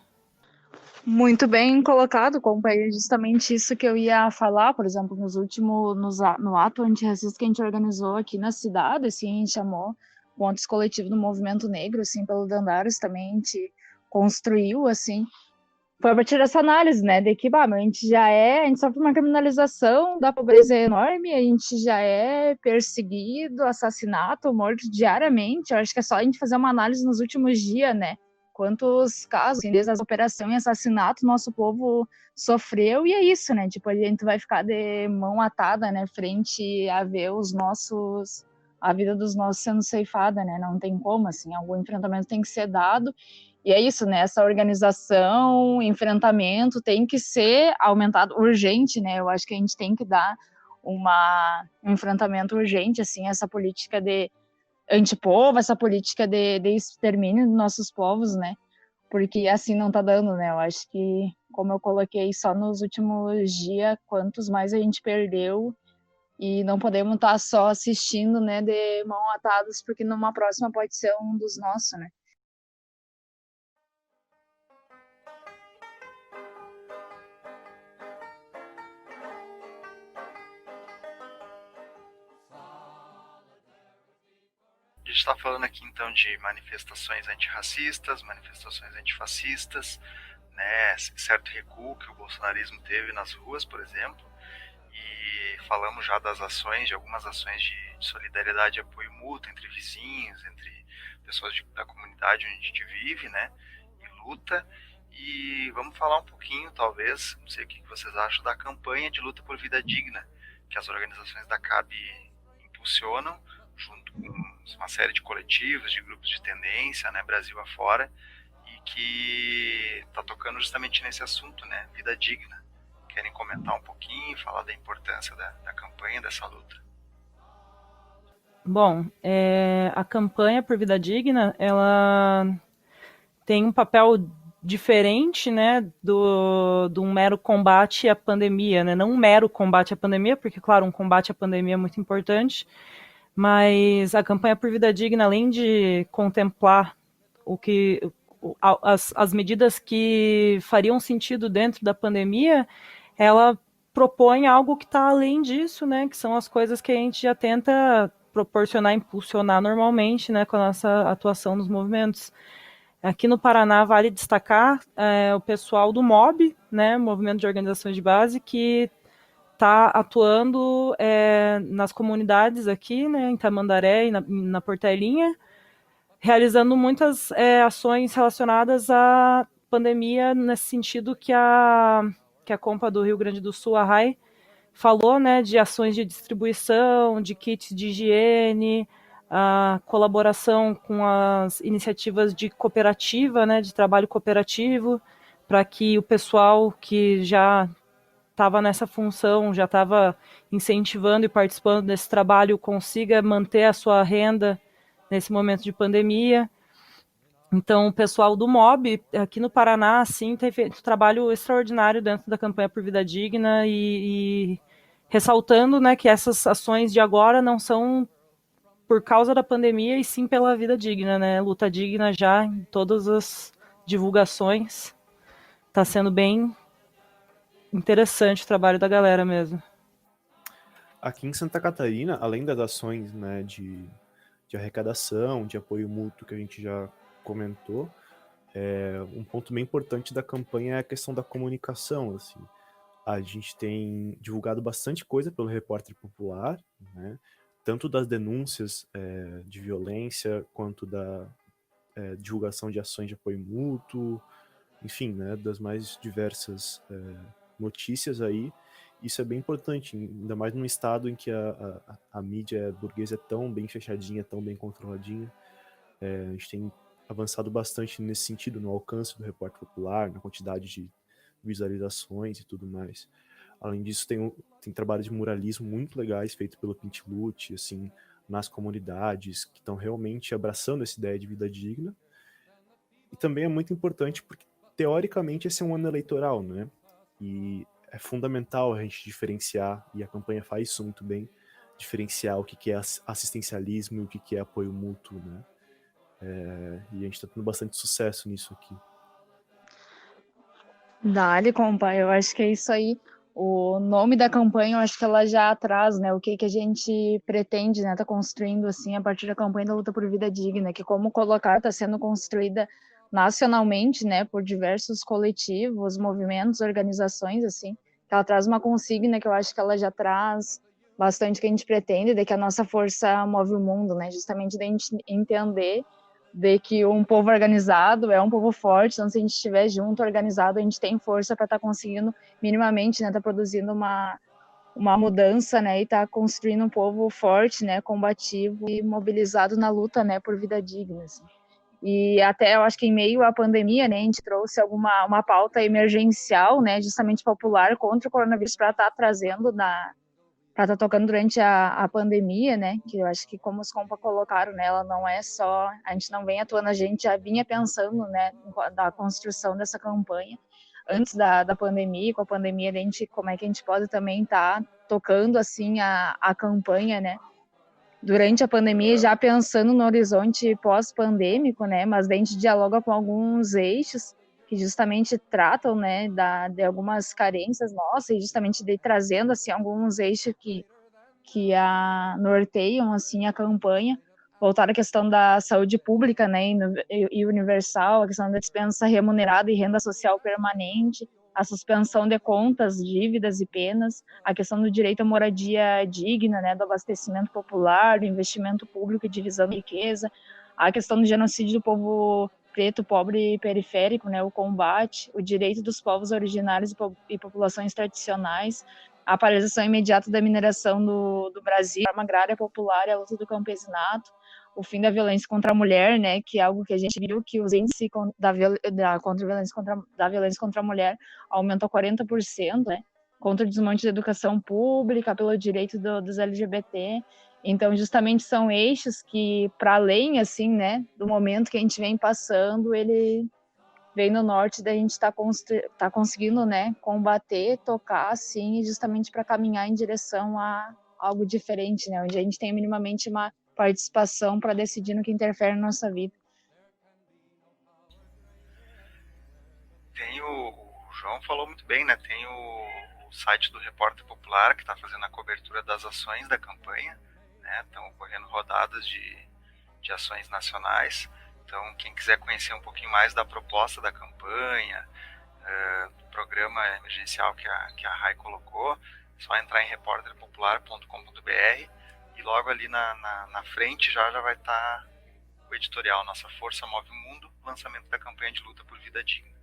Muito bem colocado, companheiro. Justamente isso que eu ia falar, por exemplo, no ato antirracista que a gente organizou aqui na cidade, assim, a gente chamou pontos coletivos do movimento negro, assim, pelo Dandaros também, a gente construiu, assim, foi a partir dessa análise, né, de que, a gente sofre uma criminalização da pobreza enorme, a gente já é perseguido, assassinato, morto diariamente. Eu acho que é só a gente fazer uma análise nos últimos dias, né, quantos casos, assim, desde as operações e assassinato, nosso povo sofreu, e é isso, né, tipo, a gente vai ficar de mão atada, né, frente a ver a vida dos nossos sendo ceifada, né, não tem como, assim, algum enfrentamento tem que ser dado, e é isso, né, essa organização, enfrentamento tem que ser aumentado, urgente, né, eu acho que a gente tem que dar um enfrentamento urgente, assim, essa política de antipovo, essa política de extermínio dos nossos povos, né? Porque assim não tá dando, né? Eu acho que, como eu coloquei só nos últimos dias, quantos mais a gente perdeu e não podemos estar só assistindo, né, de mão atadas, porque numa próxima pode ser um dos nossos, né? A gente está falando aqui então de manifestações antirracistas, manifestações antifascistas, né, certo recuo que o bolsonarismo teve nas ruas, por exemplo, e falamos já das ações, de algumas ações de solidariedade e apoio mútuo entre vizinhos, entre pessoas da comunidade onde a gente vive, né, e luta. E vamos falar um pouquinho, talvez, não sei o que vocês acham, da campanha de luta por vida digna, que as organizações da CAB impulsionam, junto com uma série de coletivos, de grupos de tendência, né, Brasil afora, e que está tocando justamente nesse assunto, né, vida digna. Querem comentar um pouquinho, falar da importância da campanha, dessa luta? Bom, a campanha por vida digna, ela tem um papel diferente, né, do um mero combate à pandemia, né, não um mero combate à pandemia, porque, claro, um combate à pandemia é muito importante, mas a campanha por vida digna, além de contemplar as medidas que fariam sentido dentro da pandemia, ela propõe algo que está além disso, né? Que são as coisas que a gente já tenta proporcionar, impulsionar normalmente, né? Com a nossa atuação nos movimentos. Aqui no Paraná, vale destacar o pessoal do MOB, né? Movimento de Organizações de Base, que está atuando nas comunidades aqui, né? Em Tamandaré e na Portelinha, realizando muitas ações relacionadas à pandemia, nesse sentido que a Compa do Rio Grande do Sul, a RAI, falou, né, de ações de distribuição, de kits de higiene, a colaboração com as iniciativas de cooperativa, né, de trabalho cooperativo, para que o pessoal que já estava nessa função, já estava incentivando e participando desse trabalho, consiga manter a sua renda nesse momento de pandemia. Então, o pessoal do MOB, aqui no Paraná, assim, tem feito um trabalho extraordinário dentro da campanha por vida digna e ressaltando, né, que essas ações de agora não são por causa da pandemia e sim pela vida digna, né? Luta digna já em todas as divulgações. Está sendo bem interessante o trabalho da galera mesmo. Aqui em Santa Catarina, além das ações, né, de arrecadação, de apoio mútuo que a gente já comentou, um ponto bem importante da campanha é a questão da comunicação. Assim. A gente tem divulgado bastante coisa pelo Repórter Popular, né, tanto das denúncias de violência, quanto da divulgação de ações de apoio mútuo, enfim, né, das mais diversas notícias aí. Isso é bem importante, ainda mais num estado em que a mídia burguesa é tão bem fechadinha, tão bem controladinha. A gente tem avançado bastante nesse sentido, no alcance do Repórter Popular, na quantidade de visualizações e tudo mais. Além disso, tem trabalhos de muralismo muito legais feitos pelo Pintilute, assim, nas comunidades, que estão realmente abraçando essa ideia de vida digna. E também é muito importante porque, teoricamente, esse é um ano eleitoral, né? E é fundamental a gente diferenciar, e a campanha faz isso muito bem, diferenciar o que é assistencialismo e o que é apoio mútuo, né? E a gente está tendo bastante sucesso nisso aqui. Dali, compa, eu acho que é isso aí. O nome da campanha, eu acho que ela já traz, né, o que a gente pretende, né, tá construindo, assim, a partir da campanha da luta por vida digna, que como colocar, tá sendo construída nacionalmente, né, por diversos coletivos, movimentos, organizações, assim, que ela traz uma consigna que eu acho que ela já traz bastante o que a gente pretende, de que a nossa força move o mundo, né, justamente de a gente entender de que um povo organizado é um povo forte, então se a gente estiver junto, organizado, a gente tem força para estar conseguindo minimamente, né, tá produzindo uma mudança, né, e tá construindo um povo forte, né, combativo e mobilizado na luta, né, por vida digna, assim. E até eu acho que em meio à pandemia, né, a gente trouxe uma pauta emergencial, né, justamente popular contra o coronavírus para estar trazendo para estar tocando durante a pandemia, né? Que eu acho que, como os compa colocaram, né? Ela não é só. A gente não vem atuando, a gente já vinha pensando, né? Da construção dessa campanha antes da pandemia, com a pandemia, a gente, como é que a gente pode também estar tocando, assim, a campanha, né? Durante a pandemia, já pensando no horizonte pós-pandêmico, né? Mas a gente dialoga com alguns eixos que justamente tratam, né, de algumas carências nossas e justamente de trazendo, assim, alguns eixos que norteiam, assim, a campanha, voltar à questão da saúde pública, né, e universal, a questão da dispensa remunerada e renda social permanente, a suspensão de contas, dívidas e penas, a questão do direito à moradia digna, né, do abastecimento popular, do investimento público e divisão da riqueza, a questão do genocídio do povo preto, pobre e periférico, né, o combate, o direito dos povos originários e populações tradicionais, a paralisação imediata da mineração do Brasil, a reforma agrária popular e a luta do campesinato, o fim da violência contra a mulher, né, que é algo que a gente viu que os índices da violência contra a mulher aumentou 40%, né, contra o desmonte da educação pública, pelo direito dos LGBT. Então, justamente são eixos que, para além, assim, né, do momento que a gente vem passando, ele vem no norte da gente conseguindo, né, combater, tocar, assim, justamente para caminhar em direção algo diferente, né? Onde a gente tem minimamente uma participação para decidir no que interfere na nossa vida. Tem o João falou muito bem, né? Tem o site do Repórter Popular, que está fazendo a cobertura das ações da campanha, né? Estão ocorrendo rodadas de ações nacionais. Então, quem quiser conhecer um pouquinho mais da proposta da campanha, do programa emergencial que a RAI colocou, é só entrar em repórterpopular.com.br e logo ali na frente já vai estar o editorial Nossa Força Move o Mundo, lançamento da campanha de luta por vida digna.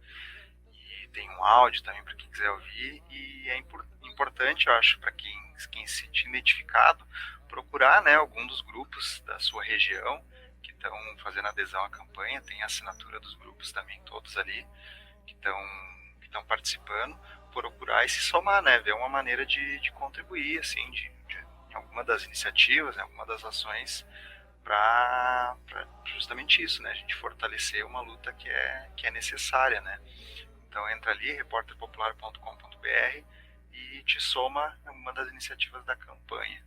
E tem um áudio também para quem quiser ouvir, e é importante, eu acho, para quem se sentir identificado, procurar, né, algum dos grupos da sua região que estão fazendo adesão à campanha. Tem a assinatura dos grupos também, todos ali que estão participando, procurar e se somar, né, ver uma maneira de contribuir, assim, em alguma das iniciativas, em alguma das ações, para justamente isso, né, a gente fortalecer uma luta que é necessária, né. Então entra ali, repórterpopular.com.br, e te soma em uma das iniciativas da campanha.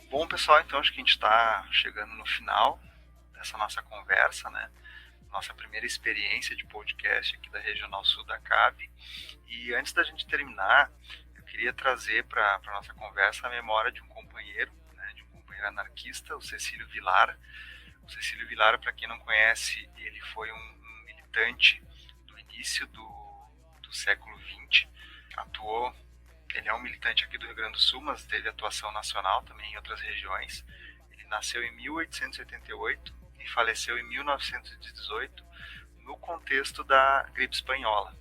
Bom, pessoal, então acho que a gente está chegando no final dessa nossa conversa, né? Nossa primeira experiência de podcast aqui da Regional Sul da CAB. E antes da gente terminar, eu queria trazer para a nossa conversa a memória de um companheiro, né, de um companheiro anarquista, o Cecílio Vilar. O Cecílio Vilar, para quem não conhece, ele foi um militante do início do século XX, ele é um militante aqui do Rio Grande do Sul, mas teve atuação nacional também em outras regiões. Ele nasceu em 1888 e faleceu em 1918, no contexto da gripe espanhola.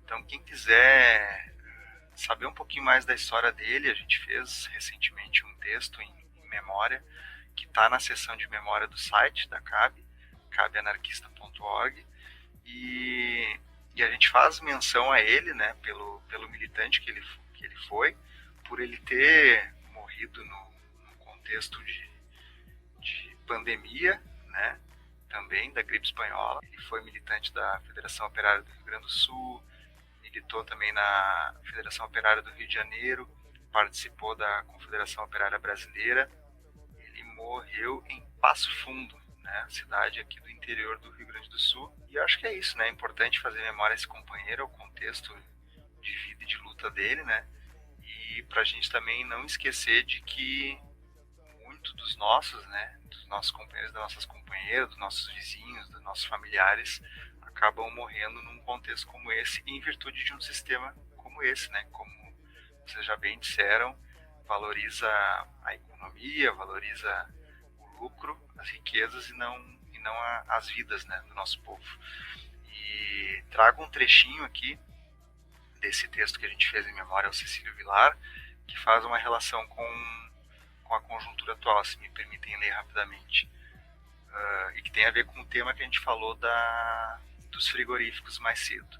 Então, quem quiser saber um pouquinho mais da história dele, a gente fez recentemente um texto em memória, que está na seção de memória do site da CAB, cabanarquista.org, e a gente faz menção a ele, né, pelo militante que ele foi, por ele ter morrido num contexto de pandemia, né, também da gripe espanhola. Ele foi militante da Federação Operária do Rio Grande do Sul, militou também na Federação Operária do Rio de Janeiro, participou da Confederação Operária Brasileira. Ele morreu em Passo Fundo, né, cidade aqui do interior do Rio Grande do Sul. E eu acho que é isso, né? É importante fazer memória a esse companheiro, ao contexto de vida e de luta dele, né? E pra gente também não esquecer de que muito dos nossos, né, dos nossos companheiros, das nossas companheiras, dos nossos vizinhos, dos nossos familiares, acabam morrendo num contexto como esse, em virtude de um sistema como esse, né? Como vocês já bem disseram, valoriza a economia, valoriza o lucro, as riquezas e não as vidas, né, do nosso povo. E trago um trechinho aqui desse texto que a gente fez em memória ao Cecílio Vilar, que faz uma relação com a conjuntura atual, se me permitem ler rapidamente, e que tem a ver com o tema que a gente falou dos frigoríficos mais cedo.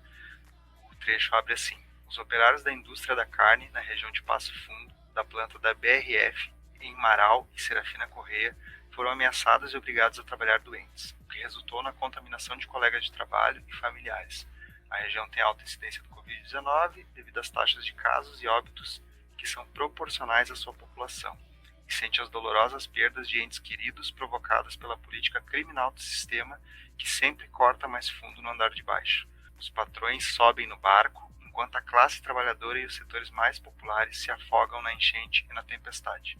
O trecho abre assim: os operários da indústria da carne na região de Passo Fundo, da planta da BRF, em Marau e Serafina Correia, foram ameaçados e obrigados a trabalhar doentes, o que resultou na contaminação de colegas de trabalho e familiares. A região tem alta incidência do Covid-19 devido às taxas de casos e óbitos que são proporcionais à sua população, e sente as dolorosas perdas de entes queridos provocadas pela política criminal do sistema, que sempre corta mais fundo no andar de baixo. Os patrões sobem no barco, enquanto a classe trabalhadora e os setores mais populares se afogam na enchente e na tempestade.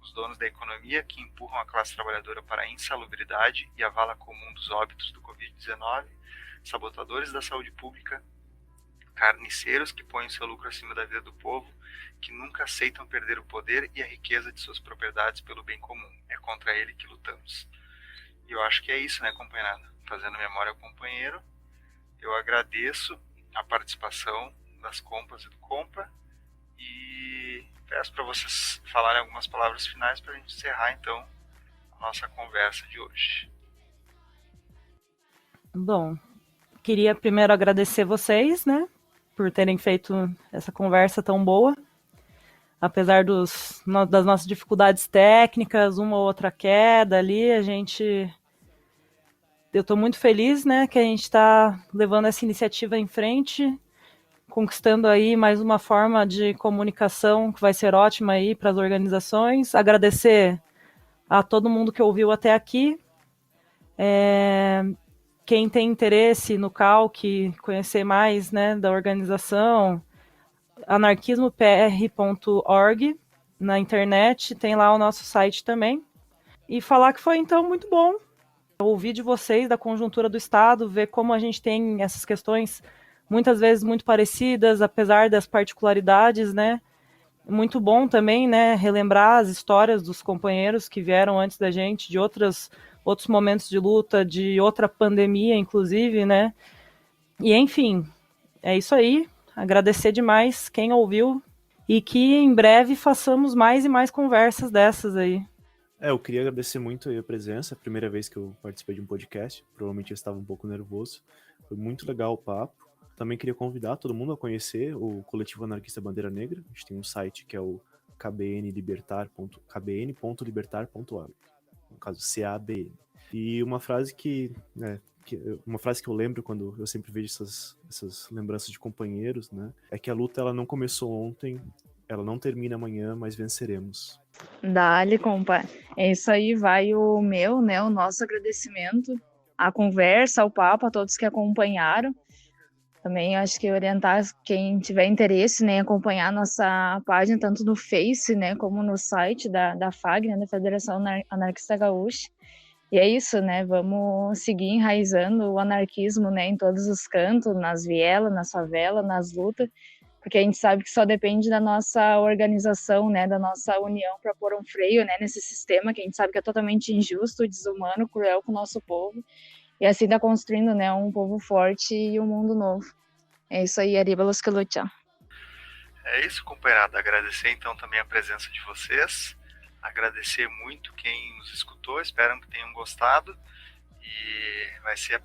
Os donos da economia, que empurram a classe trabalhadora para a insalubridade e a vala comum dos óbitos do Covid-19, sabotadores da saúde pública, carniceiros que põem o seu lucro acima da vida do povo, que nunca aceitam perder o poder e a riqueza de suas propriedades pelo bem comum. É contra ele que lutamos. E eu acho que é isso, né, companheirada? Fazendo memória ao companheiro, eu agradeço a participação das compas e do compa, e peço para vocês falarem algumas palavras finais para a gente encerrar, então, a nossa conversa de hoje. Bom, queria primeiro agradecer vocês, né, por terem feito essa conversa tão boa. apesar das nossas dificuldades técnicas, uma ou outra queda ali, eu estou muito feliz, né, que a gente está levando essa iniciativa em frente, conquistando aí mais uma forma de comunicação que vai ser ótima aí para as organizações. Agradecer a todo mundo que ouviu até aqui. Quem tem interesse no CALC, conhecer mais, né, da organização, anarquismopr.org na internet, tem lá o nosso site também. E falar que foi, então, muito bom ouvir de vocês, da conjuntura do Estado, ver como a gente tem essas questões muitas vezes muito parecidas, apesar das particularidades, né? Muito bom também, né, relembrar as histórias dos companheiros que vieram antes da gente, de outros momentos de luta, de outra pandemia, inclusive, né? E, enfim, é isso aí. Agradecer demais quem ouviu e que em breve façamos mais e mais conversas dessas aí. Eu queria agradecer muito aí a presença, a primeira vez que eu participei de um podcast, provavelmente eu estava um pouco nervoso, foi muito legal o papo. Também queria convidar todo mundo a conhecer o Coletivo Anarquista Bandeira Negra, a gente tem um site que é o kbn.libertar.org, no caso CABN. E uma frase que eu lembro quando eu sempre vejo essas lembranças de companheiros, né, é que a luta ela não começou ontem, ela não termina amanhã, mas venceremos. Dale, compa. É isso aí, vai o meu, né, o nosso agradecimento, a conversa, ao papo, a todos que acompanharam. Também acho que orientar quem tiver interesse, né, acompanhar nossa página, tanto no Face, né, como no site da FAG, né, da Federação Anarquista Gaúcha. E é isso, né, vamos seguir enraizando o anarquismo, né, em todos os cantos, nas vielas, nas favelas, nas lutas, porque a gente sabe que só depende da nossa organização, né, da nossa união para pôr um freio, né, nesse sistema que a gente sabe que é totalmente injusto, desumano, cruel com o nosso povo. E assim tá construindo, né, um povo forte e um mundo novo. É isso aí, arriba los que lutam. É isso, companheirada. Agradecer então também a presença de vocês. Agradecer muito quem nos escutou. Espero que tenham gostado. E vai ser a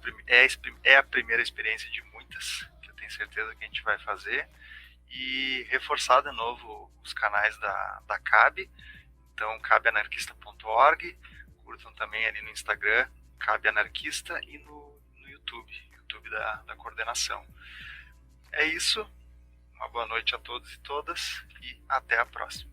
primeira experiência de muitas que eu tenho certeza que a gente vai fazer. E reforçar de novo os canais da CAB. Então, cabeanarquista.org. Curtam também ali no Instagram, Cabe Anarquista, e no YouTube da coordenação. É isso. Uma boa noite a todos e todas e até a próxima.